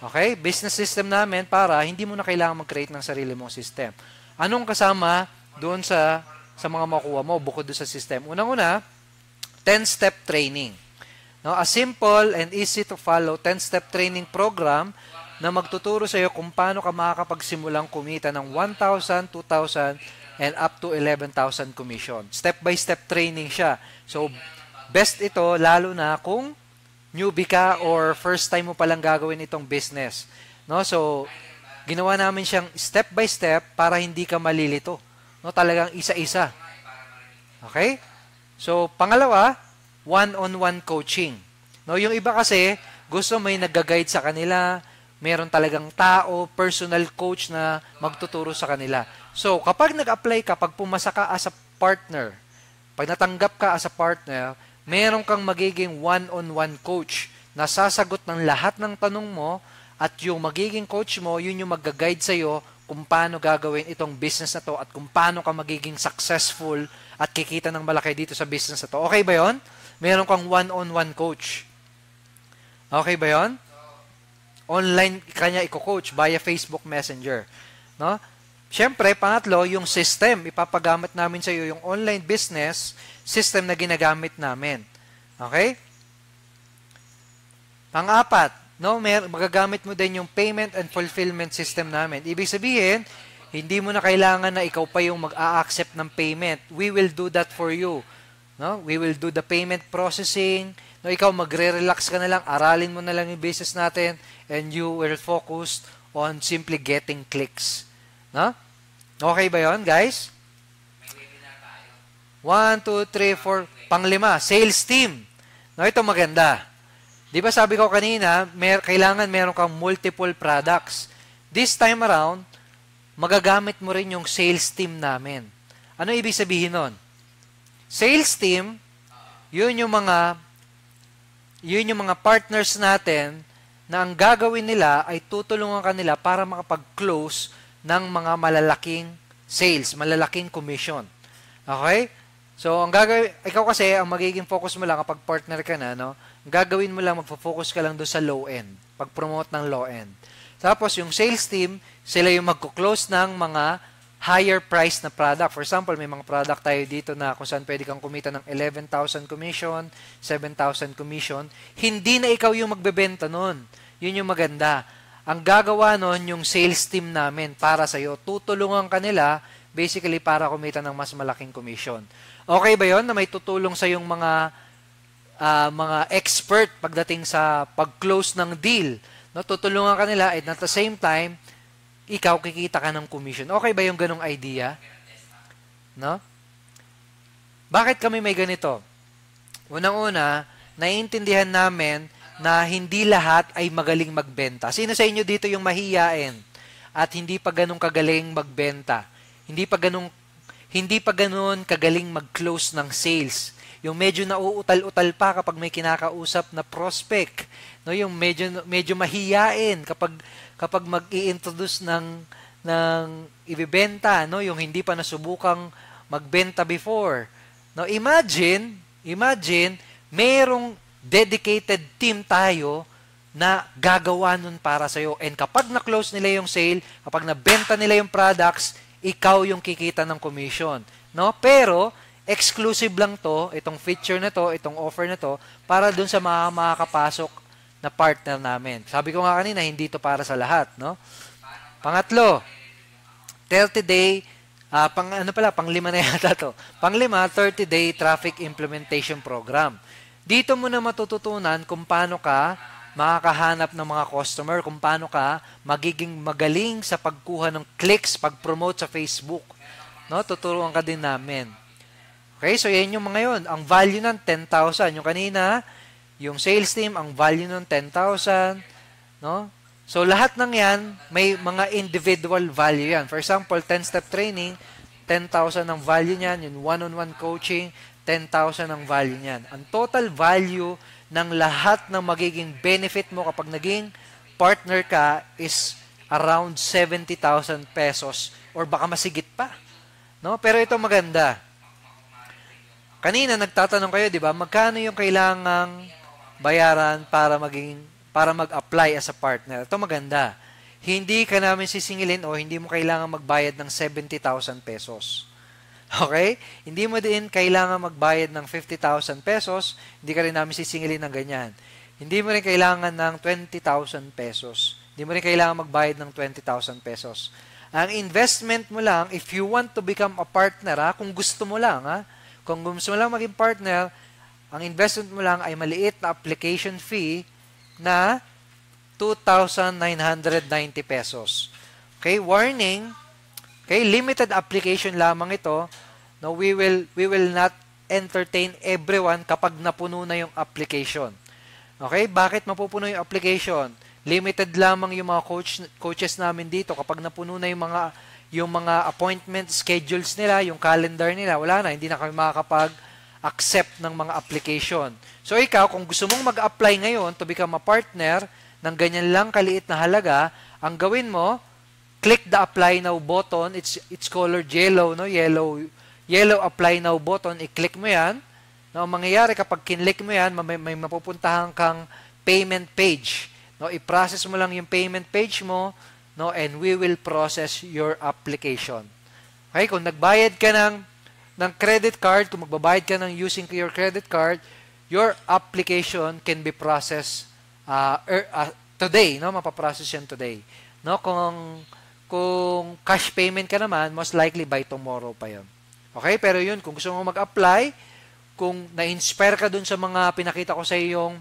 Okay? Business system namin para hindi mo na kailangan mag-create ng sarili mong system. Anong kasama doon sa mga makuha mo bukod doon sa system? Unang-una, 10-step training. No, a simple and easy to follow 10-step training program na magtuturo sa iyo kung paano ka makakapagsimulang kumita ng 1,000, 2,000, and up to 11,000 commission. Step-by-step training siya. So, best ito lalo na kung newbie ka or first time mo palang gagawin itong business. No? So, ginawa namin siyang step-by-step para hindi ka malilito. No? Talagang isa-isa. Okay? So, pangalawa, one-on-one coaching. No? Yung iba kasi, gusto may nag-guide sa kanila, meron talagang tao, personal coach na magtuturo sa kanila. So, kapag nag-apply ka, pag pumasa ka as a partner, pag natanggap ka as a partner, meron kang magiging one-on-one coach na sasagot ng lahat ng tanong mo at yung magiging coach mo, yun yung mag-guide sa'yo kung paano gagawin itong business na to at kung paano ka magiging successful at kikita ng malaki dito sa business na to. Okay ba yun? Meron kang one-on-one coach. Okay ba yun? Online kanya i-coach via Facebook Messenger. No? Siyempre, pangatlo, yung system. Ipapagamit namin sa iyo yung online business system na ginagamit namin. Okay? Pang-apat, no, magagamit mo din yung payment and fulfillment system namin. Ibig sabihin, hindi mo na kailangan na ikaw pa yung mag-a-accept ng payment. We will do that for you. No? We will do the payment processing. No, ikaw magre-relax ka na lang, aralin mo na lang yung business natin, and you will focus on simply getting clicks. No? Okay ba yon, guys? 1, 2, 3, 4. Panglima, sales team. No, ito maganda. Di ba sabi ko kanina, kailangan meron kang multiple products. This time around, magagamit mo rin yung sales team namin. Ano ibig sabihin nun? Sales team, yun yung mga partners natin na ang gagawin nila ay tutulungan kanila para makapag-close ng mga malalaking sales, malalaking commission. Okay? So, ang gagawin, ikaw kasi, ang magiging focus mo lang kapag partner ka na, no? Ang gagawin mo lang, magfo-focus ka lang doon sa low end, pag-promote ng low end. Tapos, yung sales team, sila yung magko-close ng mga higher price na product. For example, may mga product tayo dito na kung saan pwede kang kumita ng 11,000 commission, 7,000 commission. Hindi na ikaw yung magbebenta nun. Yun yung maganda. Ang gagawa nun, yung sales team namin para sa'yo. Tutulungan ka nila, basically, para kumita ng mas malaking commission. Okay ba yon na may tutulong sa yung mga expert pagdating sa pag-close ng deal? No, tutulungan ka nila and at the same time, ikaw kikita ka ng commission. Okay ba yung ganong idea? No? Bakit kami may ganito? Unang-una, naiintindihan namin na hindi lahat ay magaling magbenta. Sino sa inyo dito yung mahiyain at hindi pa ganong kagaling magbenta? Hindi pa ganun kagaling mag-close ng sales. Yung medyo nauutal-utal pa kapag may kinakausap na prospect. No, yung medyo mahiyain kapag mag-i-introduce ng ibibenta, no, yung hindi pa nasubukang magbenta before. No, imagine merong dedicated team tayo na gagawa nun para sa'yo. And kapag na-close nila yung sale, kapag nabenta nila yung products, ikaw yung kikita ng commission. No? Pero, exclusive lang to, itong feature na to, itong offer na to, para dun sa mga makakapasok na partner namin. Sabi ko nga kanina, hindi to para sa lahat. No? Pangatlo, 30-day, panglima na yata to. Panglima, 30-day traffic implementation program. Dito mo na matututunan kung paano ka makakahanap ng mga customer, kung paano ka magiging magaling sa pagkuha ng clicks, pag-promote sa Facebook. No, tuturuan ka din namin. Okay, so yan yung mga yun. Ang value ng 10,000. Yung kanina, yung sales team, ang value ng 10,000. No? So lahat ng yan, may mga individual value yan. For example, 10-step training, 10,000 ang value niyan. Yung one-on-one coaching, 10,000 ang value niyan. Ang total value ng lahat ng magiging benefit mo kapag naging partner ka is around 70,000 pesos or baka masigit pa. No? Pero ito maganda. Kanina nagtatanong kayo, 'di ba? Magkano yung kailangang bayaran para mag-apply as a partner? Ito maganda. Hindi ka namin sisingilin o hindi mo kailangan magbayad ng 70,000 pesos. Okay? Hindi mo din kailangan magbayad ng 50,000 pesos, hindi ka rin namin sisingilin ng ganyan. Hindi mo rin kailangan ng 20,000 pesos. Hindi mo rin kailangan magbayad ng 20,000 pesos. Ang investment mo lang, if you want to become a partner, kung gusto mo lang, kung gusto mo lang maging partner, ang investment mo lang ay maliit na application fee na 2,990 pesos. Okay, warning, okay, limited application lamang ito. No, we will not entertain everyone kapag napuno na yung application. Okay, bakit mapupuno yung application? Limited lamang yung mga coaches namin dito kapag napuno na yung mga appointment schedules nila, yung calendar nila, wala na, hindi na kami makakapag-accept ng mga application. So ikaw, kung gusto mong mag-apply ngayon to become a partner ng ganyan lang kaliit na halaga, ang gawin mo, click the apply now button. It's colored yellow, no? Yellow apply now button. I-click mo 'yan. No, ang mangyayari kapag kinlik mo 'yan, may mapupuntahan kang payment page. No, i-process mo lang yung payment page mo, no, and we will process your application. Okay, kung nagbayad ka ng credit card, kung magbabayad ka ng using your credit card, your application can be processed today, no? Mapaprocess yan today. No, kung cash payment ka naman, most likely by tomorrow pa 'yon. Okay, pero 'yun, kung gusto mo mag-apply, kung na-inspire ka dun sa mga pinakita ko sa iyong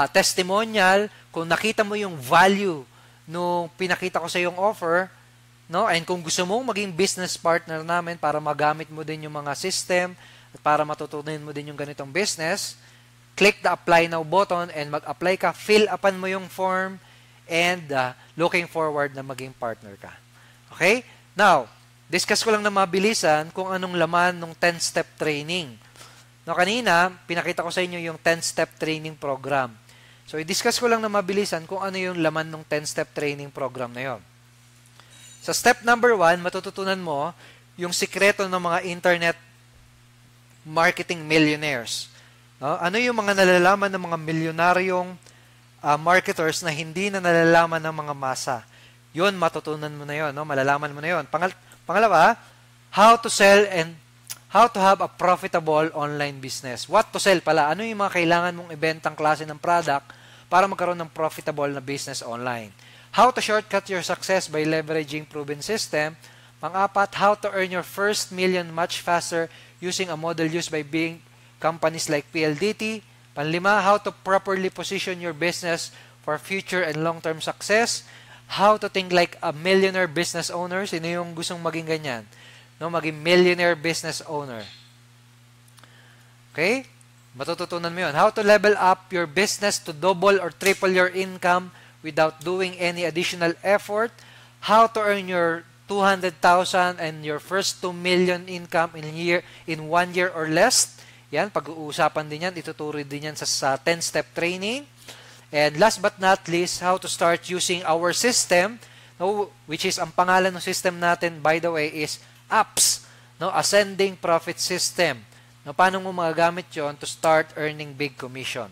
testimonial, kung nakita mo yung value nung pinakita ko sa iyong offer, no? And kung gusto mong maging business partner namin para magamit mo din yung mga system at para matutunan mo din yung ganitong business, click the apply now button and mag-apply ka, fill upan mo yung form, and looking forward na maging partner ka. Okay? Now, discuss ko lang na mabilisan kung anong laman ng 10-step training. No, kanina, pinakita ko sa inyo yung 10-step training program. So, i-discuss ko lang na mabilisan kung ano yung laman ng 10-step training program na yon. Sa step number 1, matututunan mo yung sikreto ng mga internet marketing millionaires. No? Ano yung mga nalalaman ng mga milyonaryong marketers na hindi na nalalaman ng mga masa. Yun, matutunan mo na yun. No? Malalaman mo na yun. Pangalawa, how to sell and how to have a profitable online business. What to sell pala. Ano yung mga kailangan mong ibentang klase ng product para magkaroon ng profitable na business online. How to shortcut your success by leveraging proven system. Pang-apat, how to earn your first million much faster using a model used by big companies like PLDT. Panlima, how to properly position your business for future and long-term success. How to think like a millionaire business owner. Sino yung gustong maging ganyan? No, maging millionaire business owner. Okay? Matututunan mo yun. How to level up your business to double or triple your income without doing any additional effort. How to earn your 200,000 and your first 2 million income in 1 year or less. Yan, pag-uusapan din yan, ituturo din yan sa 10-step training. And last but not least, how to start using our system, no, which is ang pangalan ng system natin, by the way, is APPS, no, Ascending Profit System. No, paano mo magagamit yon to start earning big commission?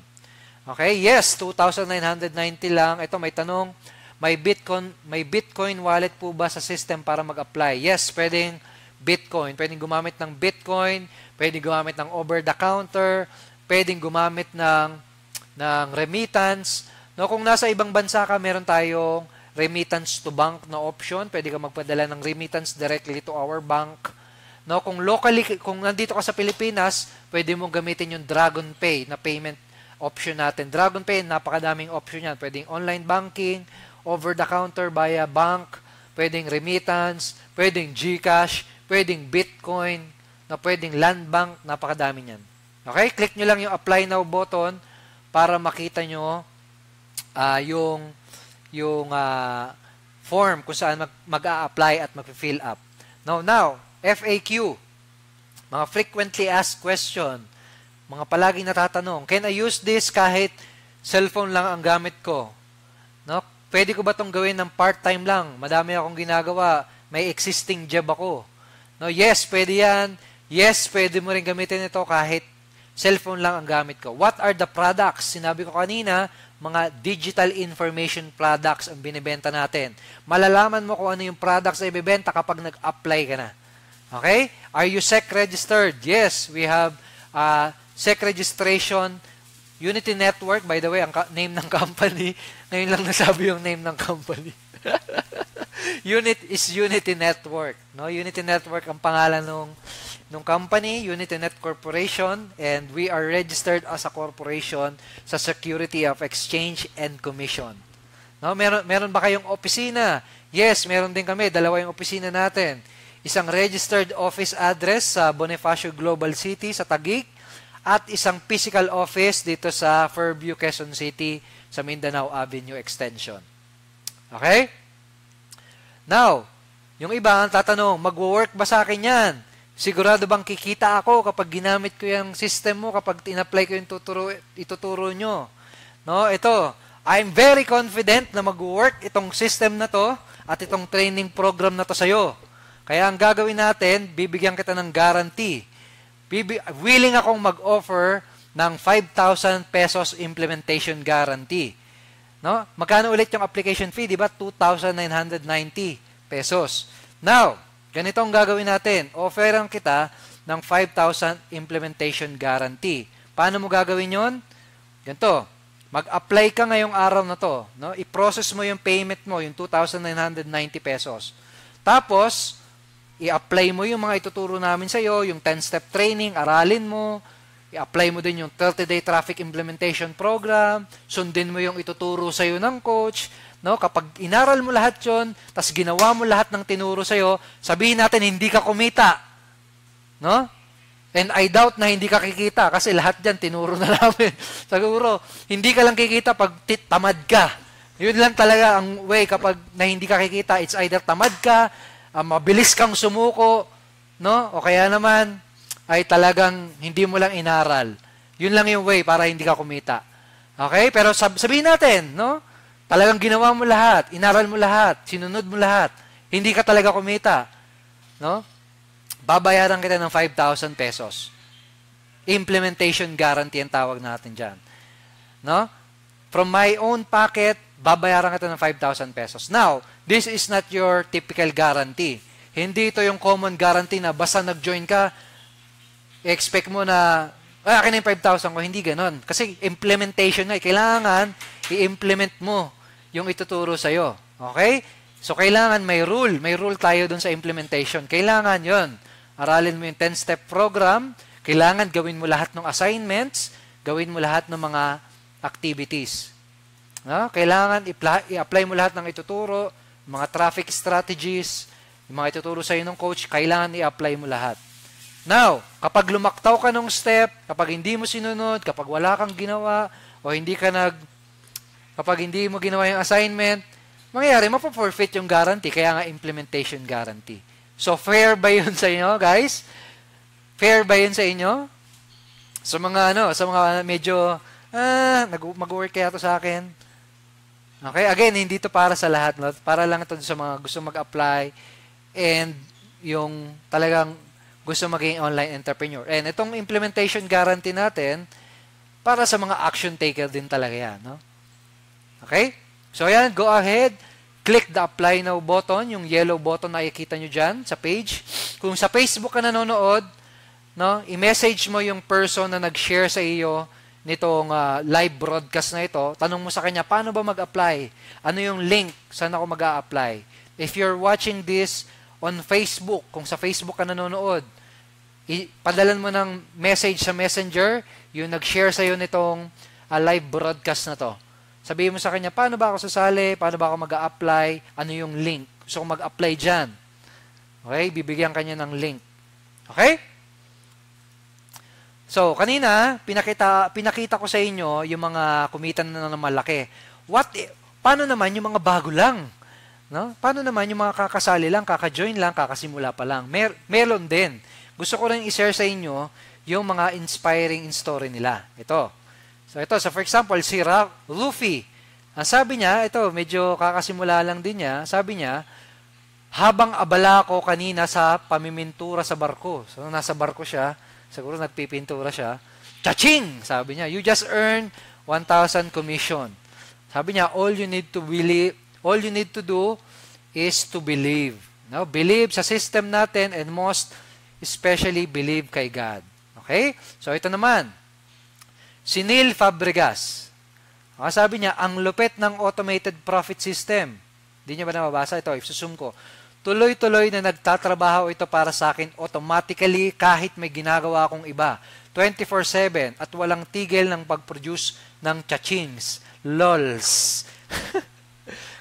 Okay, yes, 2,990 lang. Ito may tanong, may Bitcoin wallet po ba sa system para mag-apply? Yes, pwedeng Bitcoin. Pwedeng gumamit ng Bitcoin, pwedeng gumamit ng over-the-counter, pwedeng gumamit ng remittance. No, kung nasa ibang bansa ka, meron tayong remittance to bank na option. Pwede ka magpadala ng remittance directly to our bank. No, kung locally, kung nandito ka sa Pilipinas, pwede mong gamitin yung Dragon Pay na payment option natin. DragonPay, napakadaming option yan. Pwedeng online banking, over-the-counter via bank, pwedeng remittance, pwedeng GCash, pwedeng Bitcoin, pwedeng land bank, napakadami niyan. Okay? Click nyo lang yung apply now button para makita nyo yung form kung saan mag-a-apply at mag-fill up. Now, FAQ, mga frequently asked question, mga palaging natatanong, can I use this kahit cellphone lang ang gamit ko? No? Pwede ko ba itong gawin ng part-time lang? Madami akong ginagawa. May existing job ako. No? Yes, pwede yan. Yes, pwede mo rin gamitin ito kahit cellphone lang ang gamit ko. What are the products? Sinabi ko kanina, mga digital information products ang binibenta natin. Malalaman mo kung ano yung products na ibibenta kapag nag-apply ka na. Okay? Are you SEC registered? Yes, we have SEC registration. Unity Network, by the way, ang name ng company. Ngayon lang nasabi yung name ng company. Unity Network. No? Unity Network ang pangalan nung company, Unity Net Corporation, and we are registered as a corporation sa Security of Exchange and Commission. No? Meron ba kayong opisina? Yes, meron din kami. Dalawa yung opisina natin. Isang registered office address sa Bonifacio Global City sa Taguig, at isang physical office dito sa Fairview, Quezon City sa Mindanao Avenue Extension. Okay? Now, yung iba ang tatanong, magwo-work ba sa akin yan? Sigurado bang kikita ako kapag ginamit ko yung system mo, kapag in-apply ko yung ituturo nyo? No, ito, I'm very confident na mag-work itong system na to at itong training program na to sa'yo. Kaya ang gagawin natin, bibigyan kita ng guarantee. Willing akong mag-offer ng 5,000 pesos implementation guarantee. No? Magkano ulit yung application fee? Diba? 2,990 pesos. Now, ganito ang gagawin natin. Offeran kita ng 5,000 implementation guarantee. Paano mo gagawin yon? Ganito. Mag-apply ka ngayong araw na to. No? I-process mo yung payment mo, yung 2,990 pesos. Tapos, i-apply mo yung mga ituturo namin sa iyo, yung 10-step training, aralin mo, i-apply mo din yung 30-day traffic implementation program, sundin mo yung ituturo sa iyo ng coach, no? Kapag inaral mo lahat yon, tas ginawa mo lahat ng tinuro sa iyo, sabihin natin hindi ka kumita. No? And I doubt na hindi ka kikita kasi lahat diyan tinuro na namin. Siguro, hindi ka lang kikita pag tamad ka. Yun lang talaga ang way kapag na hindi ka kikita, it's either tamad ka, mabilis kang sumuko, no? O kaya naman, ay talagang hindi mo lang inaral. Yun lang yung way para hindi ka kumita. Okay? Pero sabihin natin, no? Talagang ginawa mo lahat, inaral mo lahat, sinunod mo lahat, hindi ka talaga kumita. No? Babayaran kita ng 5,000 pesos. Implementation guarantee ang tawag natin dyan. No? From my own pocket, babayaran kita ng 5,000 pesos. Now, this is not your typical guarantee. Hindi ito yung common guarantee na basta nag-join ka, expect mo na, akin na yung 5,000 ko. Hindi ganon. Kasi implementation na. Kailangan i-implement mo yung ituturo sa'yo. Okay? So, kailangan may rule. May rule tayo dun sa implementation. Kailangan yon. Aralin mo yung 10-step program. Kailangan gawin mo lahat ng assignments. Gawin mo lahat ng mga activities. No? Kailangan i-apply mo lahat ng ituturo, mga traffic strategies, yung mga ituturo sa'yo ng coach, kailangan i-apply mo lahat. Now, kapag lumaktaw ka ng step, kapag hindi mo sinunod, kapag wala kang ginawa, o kapag hindi mo ginawa yung assignment, mangyayari, mapo-forfeit yung guarantee, kaya nga implementation guarantee. So, fair ba yun sa inyo, guys? Fair ba yun sa inyo? Sa mga medyo, mag-work kaya to sa akin. Okay, again, hindi ito para sa lahat. No? Para lang ito sa mga gusto mag-apply and yung talagang gusto maging online entrepreneur. And itong implementation guarantee natin, para sa mga action taker din talaga yan. No? Okay? So, ayan, go ahead. Click the apply now button, yung yellow button na nakikita nyo dyan sa page. Kung sa Facebook ka nanonood, no, i-message mo yung person na nag-share sa iyo nitong live broadcast na ito, tanong mo sa kanya, paano ba mag-apply? Ano yung link? Saan ako mag-a-apply? If you're watching this on Facebook, kung sa Facebook ka nanonood, padalan mo ng message sa Messenger, yung nag-share sa'yo nitong live broadcast na to. Sabihin mo sa kanya, paano ba ako sasali? Paano ba ako mag-a-apply? Ano yung link? Gusto kong mag-apply dyan. Okay? Bibigyan kanya ng link. Okay? So, kanina, pinakita ko sa inyo yung mga kumita na malaki. Paano naman yung mga bago lang? No? Paano naman yung mga kakasali lang, kaka-join lang, kakasimula pa lang? Meron din. Gusto ko rin i-share sa inyo yung mga inspiring story nila. Ito. So, ito. So, for example, si Luffy. Ang sabi niya, ito, medyo kakasimula lang din niya. Sabi niya, habang abala ko kanina sa pamimintura sa barko. So, nasa barko siya, siguro nagpipintura siya. Cha-ching! Sabi niya, you just earned 1,000 commission. Sabi niya, all you need to do is to believe. No? Believe sa system natin and most especially believe kay God. Okay? So, ito naman. Si Neil Fabregas. Sabi niya, ang lupit ng automated profit system. Hindi niya ba nababasa? Ito, isusum ko. Tuloy-tuloy na nagtatrabaho ito para sa akin automatically kahit may ginagawa akong iba. 24/7 at walang tigil ng pag-produce ng chachings. LOLs.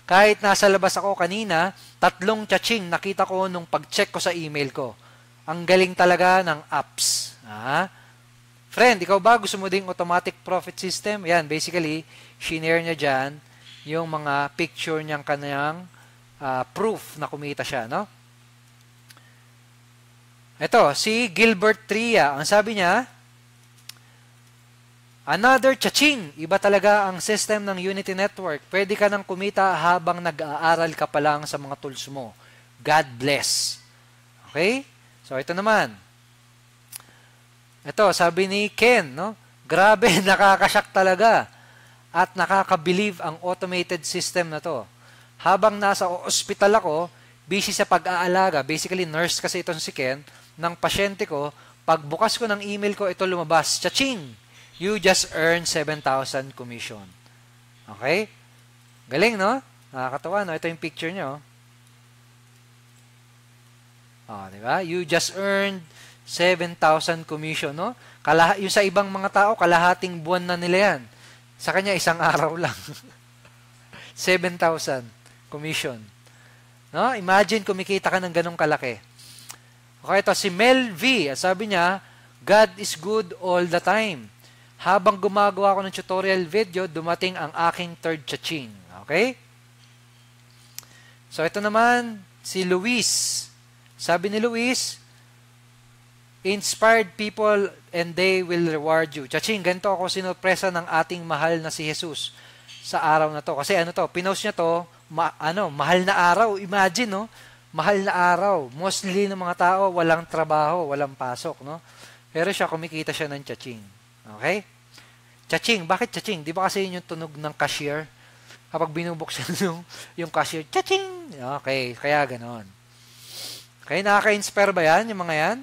Kahit nasa labas ako kanina, 3 chaching nakita ko nung pag-check ko sa email ko. Ang galing talaga ng apps. Friend, ikaw ba gusto mo ding automatic profit system? Yan, basically, shinare niya dyan yung mga picture niyang kanyang proof na kumita siya, no? Ito, si Gilbert Tria, ang sabi niya, another chaching. Iba talaga ang system ng Unity Network. Pwede ka nang kumita habang nag-aaral ka pa lang sa mga tools mo. God bless. Okay? So, ito naman. Ito, sabi ni Ken, no? Grabe, nakakashock talaga. At nakaka-believe ang automated system na to. Habang nasa ospital ako, busy sa pag-aalaga, basically nurse kasi itong si Ken, ng pasyente ko, pagbukas ko ng email ko, ito lumabas, chaching! You just earned 7,000 commission. Okay? Galing, no? Nakakatawa, no? Ito yung picture nyo. Diba? You just earned 7,000 commission, no? Yung sa ibang mga tao, kalahating buwan na nila yan. Sa kanya, isang araw lang. 7,000 commission. No? Imagine, kumikita ka ng ganong kalaki. Okay, ito si Mel V. Sabi niya, God is good all the time. Habang gumagawa ko ng tutorial video, dumating ang aking third chaching. Okay? So, ito naman, si Luis. Sabi ni Luis, inspired people and they will reward you. Chaching, ganito ako sinurpresa ng ating mahal na si Jesus sa araw na to. Kasi ano to, pinost niya to, mahal na araw. Imagine, no? Mahal na araw. Mostly ng mga tao, walang trabaho, walang pasok, no? Pero siya, kumikita siya ng chaching. Okay? Chaching. Bakit chaching? Di ba kasi yun yung tunog ng cashier? Kapag binubuksan yung cashier, chaching! Okay, kaya ganon. Okay, nakaka-inspire ba yan, yung mga yan?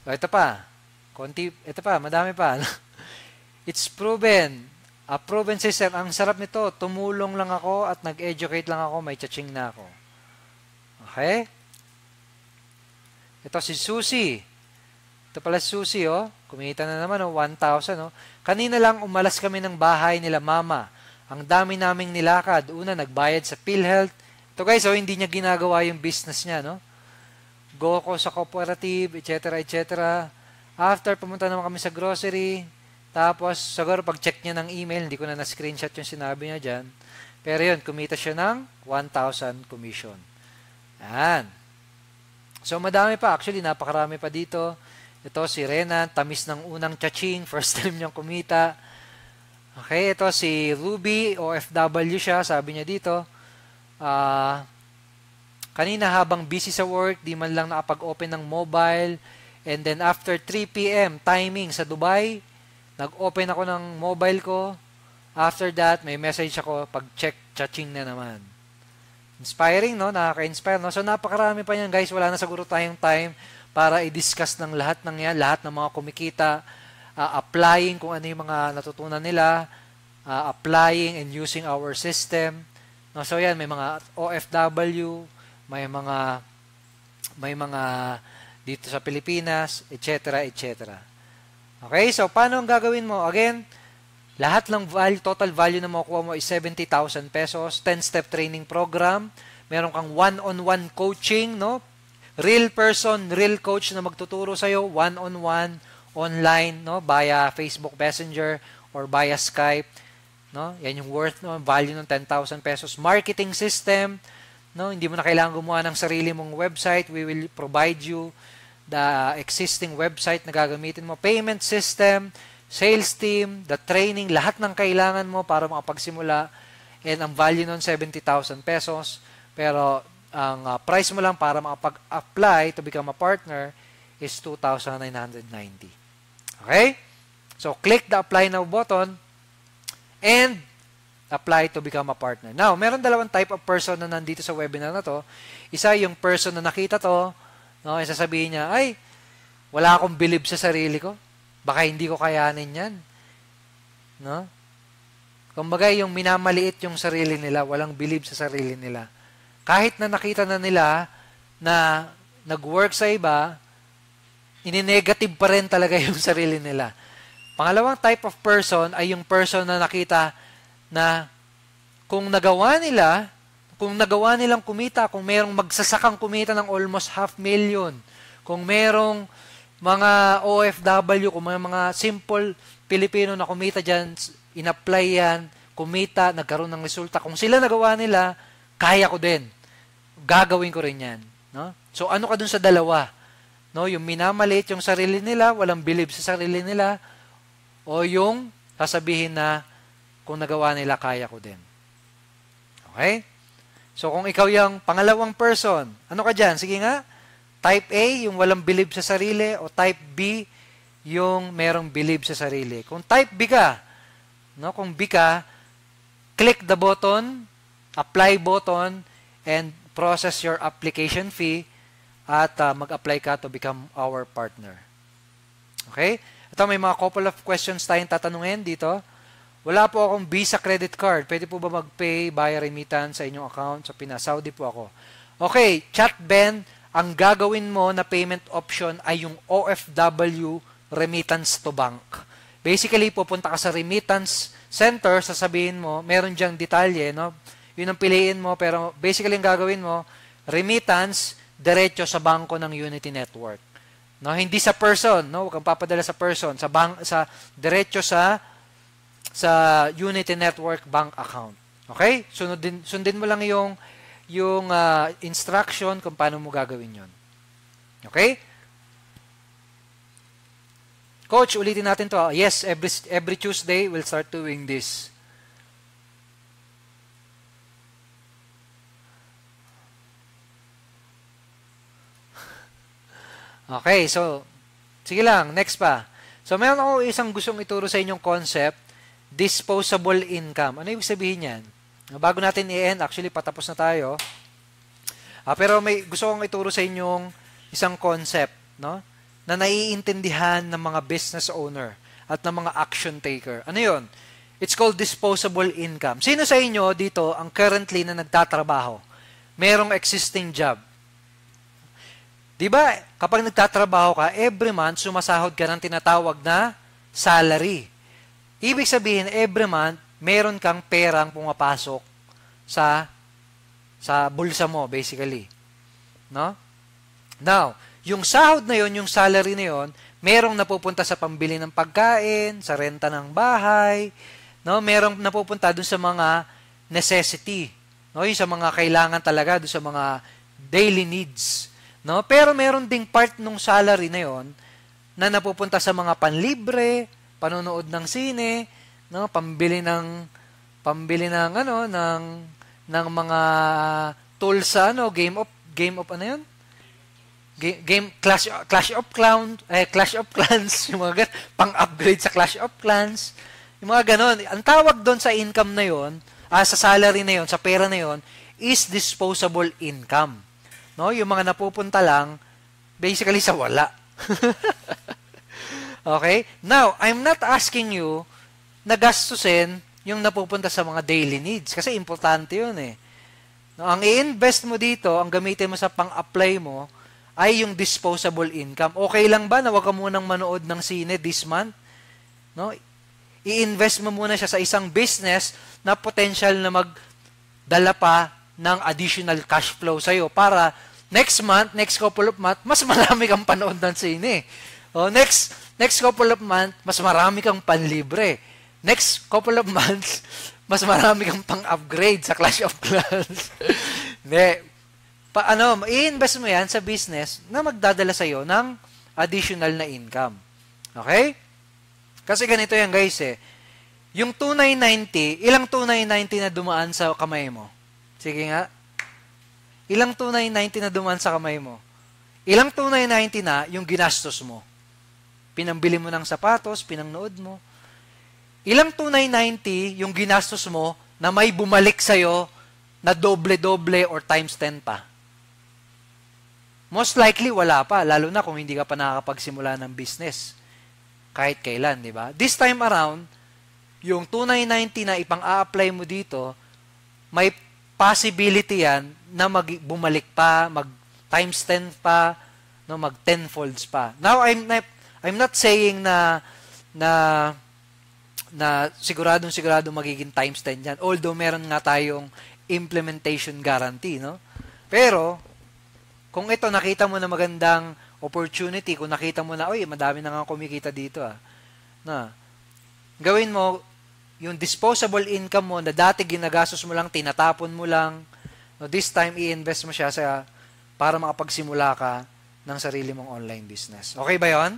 So, ito pa. Ito pa, madami pa. It's proven. A proven system. Ang sarap nito. Tumulong lang ako at nag-educate lang ako. May chaching na ako. Okay? Ito si Susie. Ito pala si Susie, oh. Kumita na naman, oh. 1,000, oh. Kanina lang umalas kami ng bahay nila mama. Ang dami naming nilakad. Una, nagbayad sa PhilHealth. Ito guys, oh, hindi niya ginagawa yung business niya, no? Go ko sa cooperative, etc., etc. After, pumunta naman kami sa grocery. Tapos, siguro pag-check niya ng email, hindi ko na na-screenshot yung sinabi niya dyan. Pero yun, kumita siya ng 1,000 commission. Yan. So, madami pa. Actually, napakarami pa dito. Ito, si Renan, tamis ng unang chaching. First time niyang kumita. Okay, ito si Ruby, OFW siya. Sabi niya dito, kanina habang busy sa work, di man lang nakapag-open ng mobile. And then after 3 p.m. timing sa Dubai, nag-open ako ng mobile ko. After that, may message ako, pag-check, chaching na naman. Inspiring, no? Nakaka-inspire, no? So, napakarami pa yan, guys. Wala na siguro tayong time para i-discuss ng lahat ng yan, lahat ng mga kumikita, applying kung ano yung mga natutunan nila, applying and using our system. No? So, yan, may mga OFW, may mga dito sa Pilipinas, etc., etc. Okay, so paano ang gagawin mo? Again, Lahat ng value, total value na makukuha mo is 70,000 pesos. 10-step training program. Meron kang one-on-one coaching, no? Real person, real coach na magtuturo sa'yo, one-on-one, online, no? Via Facebook Messenger or via Skype, no? Yan yung worth, no? Value ng 10,000 pesos. Marketing system, no? Hindi mo na kailangan gumawa ng sarili mong website. We will provide you the existing website na gagamitin mo. Payment system, sales team, the training, lahat ng kailangan mo para makapagsimula. And ang value nun, 70,000 pesos. Pero ang price mo lang para makapag-apply to become a partner is 2,990. Okay? So, click the apply now button and apply to become a partner. Now, meron dalawang type of person na nandito sa webinar na to. Isa yung person na nakita to, no, sasabihin niya, ay, wala akong believe sa sarili ko. Baka hindi ko kayanin yan. No? Kumbaga, yung minamaliit yung sarili nila, walang believe sa sarili nila. Kahit na nakita na nila na nag-work sa iba, ini-negative pa rin talaga yung sarili nila. Pangalawang type of person ay yung person na nakita na kung nagawa nilang kumita, kung merong magsasakang kumita ng almost 500,000, kung merong mga OFW, kung mga simple Pilipino na kumita dyan, in-apply yan, kumita, nagkaroon ng resulta. Kung sila nagawa nila, kaya ko din. Gagawin ko rin yan. No? So, ano ka dun sa dalawa? No? Yung minamaliit yung sarili nila, walang believe sa sarili nila, o yung sasabihin na kung nagawa nila, kaya ko din. Okay? So, kung ikaw yung pangalawang person, ano ka dyan? Sige nga. Type A, yung walang believe sa sarili, o type B, yung merong believe sa sarili. Kung type B ka, no? Kung B ka, click the button, apply button, and process your application fee at mag-apply ka to become our partner. Okay? Ito, may mga couple of questions tayong tatanungin dito. Wala po akong Visa credit card. Pwede po ba mag-pay via remittance sa inyong account? Sa Saudi po ako. Okay, Chat Ben, ang gagawin mo na payment option ay yung OFW remittance to bank. Basically, pupunta ka sa remittance center, sasabihin mo, meron diyang detalye, no? Yun ang piliin mo, pero basically, ang gagawin mo, remittance, diretso sa bangko ng Unity Network. No? Hindi sa person, no? Huwag kang papadala sa person, diretso sa Unity Network bank account. Okay? Sundin mo lang yung instruction kung paano mo gagawin yon. Okay? Coach, ulitin natin to. Yes, every Tuesday, we'll start doing this. Okay, so, sige lang, next pa. So, meron ako isang gustong ituro sa inyong concept, disposable income. Ano ibig sabihin yan? Bago natin i-end, actually, patapos na tayo. Pero may gusto kong ituro sa inyong isang concept, no? Na naiintindihan ng mga business owner at ng mga action taker. Ano yun? It's called disposable income. Sino sa inyo dito ang currently na nagtatrabaho? Merong existing job. Diba, kapag nagtatrabaho ka, every month, sumasahod ka ng tinatawag na salary. Ibig sabihin, every month, meron kang perang pumapasok sa bulsa mo, basically. No? Now, yung sahod na yon, yung salary na yon, merong napupunta sa pambili ng pagkain, sa renta ng bahay, no? Merong napupunta dun sa mga necessity, no? Yung sa mga kailangan talaga, dun sa mga daily needs. No? Pero meron ding part ng salary na yon na napupunta sa mga panlibre, panonood ng sine, no? Pambili ng mga tools sa game of ano yun? Clash of Clans, yung mga pang-upgrade sa Clash of Clans, yung mga ganon. Ang tawag doon sa income na yon, sa salary na yon, sa pera na yon, is disposable income. No, yung mga napupunta lang basically sa wala. Okay? Now, I'm not asking you na gastusin yung napupunta sa mga daily needs kasi importante yun eh. No, ang i-invest mo dito, ang gamitin mo sa pang-apply mo ay yung disposable income. Okay lang ba na wag ka munang manood ng sine this month? No? i-invest mo muna siya sa isang business na potential na magdala pa ng additional cash flow sa'yo para next month, next couple of months, mas marami kang panood ng sine. O, next couple of months, mas marami kang panlibre. Next couple of months, mas marami kang pang-upgrade sa Clash of Clans. Hindi. I-invest mo yan sa business na magdadala sa'yo ng additional na income. Okay? Kasi ganito yan, guys, eh. Yung 2,990, ilang 2,990 na dumaan sa kamay mo? Sige nga. Ilang 2,990 na dumaan sa kamay mo? Ilang 2,990 na yung ginastos mo? Pinambili mo ng sapatos, pinangnood mo. Ilang 2,990 yung ginastos mo na may bumalik sa'yo na doble-doble or times 10 pa? Most likely, wala pa. Lalo na kung hindi ka pa nakakapagsimula ng business. Kahit kailan, di ba? This time around, yung 2,990 na ipang-a-apply mo dito, may possibility yan na bumalik pa, mag times 10 pa, no, mag 10 folds pa. Now, I'm not saying na siguradong magiging times 10 yan. Although meron nga tayong implementation guarantee, no? Pero kung ito nakita mo na magandang opportunity, kung nakita mo na, oy, madami na nga kumikita dito, na gawin mo yung disposable income mo na dati ginagastos mo lang, tinatapon mo lang, no, this time i-invest mo siya para makapagsimula ka ng sarili mong online business. Okay ba 'yon?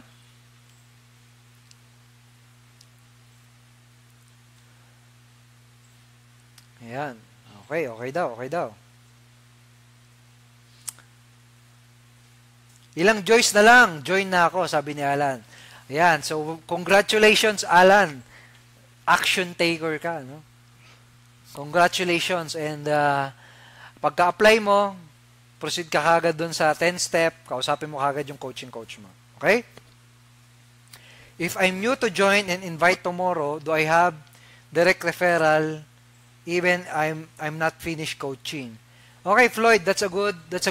Ayan. Okay daw. Ilang Joyce na lang, join na ako, sabi ni Alan. Ayan, so congratulations, Alan. Action taker ka, no? Congratulations. And pagka-apply mo, proceed ka kagad dun sa 10-step, kausapin mo kagad yung coach mo. Okay? If I'm new to join and invite tomorrow, do I have direct referral even I'm not finished coaching? Okay, Floyd, that's a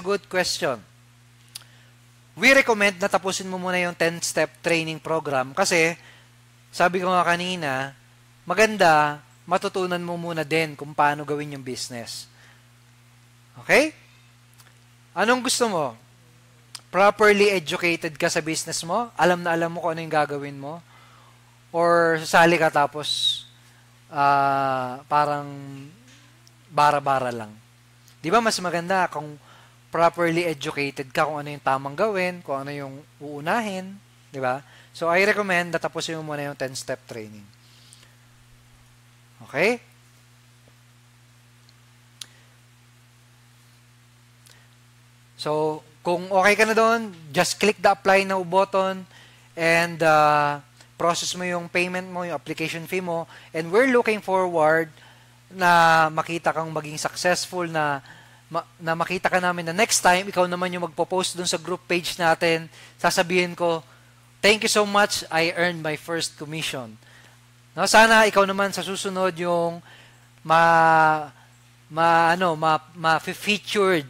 good question. We recommend na tapusin mo muna yung 10-step training program kasi sabi ko nga kanina, maganda, matutunan mo muna din kung paano gawin yung business. Okay? Anong gusto mo? Properly educated ka sa business mo? Alam na alam mo kung ano yung gagawin mo? Or sasali ka tapos parang bara-bara lang? Di ba mas maganda kung properly educated ka kung ano yung tamang gawin, kung ano yung uunahin? Di ba? So, I recommend na tapusin mo muna yung 10-step training. Okay? So, kung okay ka na doon, just click the apply now button and process mo yung payment mo, yung application fee mo, and we're looking forward na makita kang maging successful, na makita ka namin na next time, ikaw naman yung magpo-post doon sa group page natin, sasabihin ko, thank you so much, I earned my first commission. No, sana ikaw naman sa susunod yung ma-featured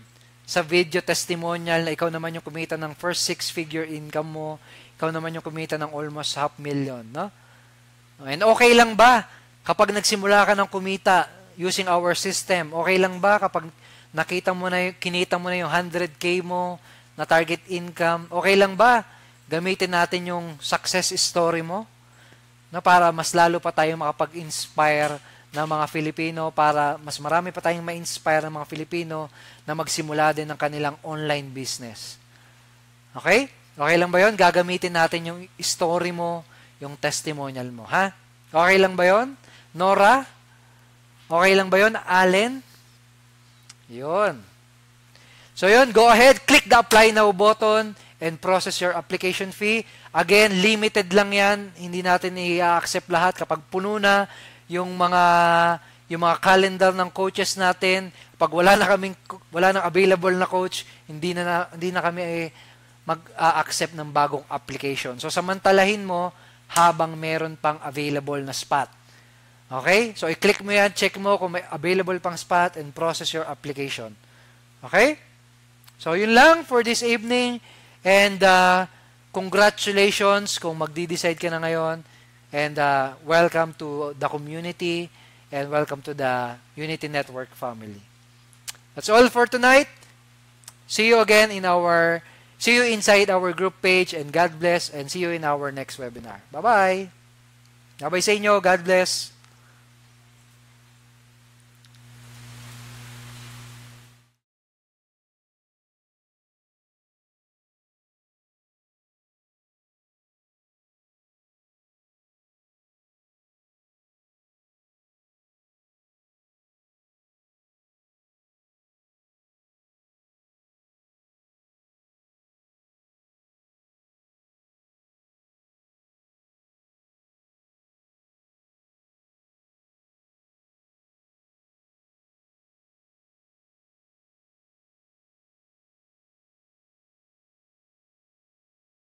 sa video testimonial na ikaw naman yung kumita ng first 6-figure income mo, ikaw naman yung kumita ng almost 500,000, no? And okay lang ba kapag nagsimula ka ng kumita using our system? Okay lang ba kapag kinita mo na yung 100K mo na target income? Okay lang ba gamitin natin yung success story mo na para mas lalo pa tayong makapag-inspire ng mga Filipino, para mas marami pa tayong ma-inspire ng mga Filipino na magsimula din ng kanilang online business? Okay? Okay lang ba yun? Gagamitin natin yung story mo, yung testimonial mo, ha? Okay lang ba yun? Nora? Okay lang ba yun? Allen? Yun. So yun, go ahead, click the apply now button and process your application fee. Again, limited lang yan. Hindi natin i-accept lahat. Kapag puno na yung mga calendar ng coaches natin, pag wala nang available na coach, hindi na kami mag-accept ng bagong application. So samantalahin mo habang meron pang available na spot. Okay? So i-click mo yan, check mo kung may available pang spot and process your application. Okay? So yun lang for this evening, and congratulations kung magdi-decide ka na ngayon. And welcome to the community and welcome to the Unity Network family. That's all for tonight. See you again see you inside our group page, and God bless, and see you in our next webinar. Bye-bye. Bye-bye sa inyo. God bless.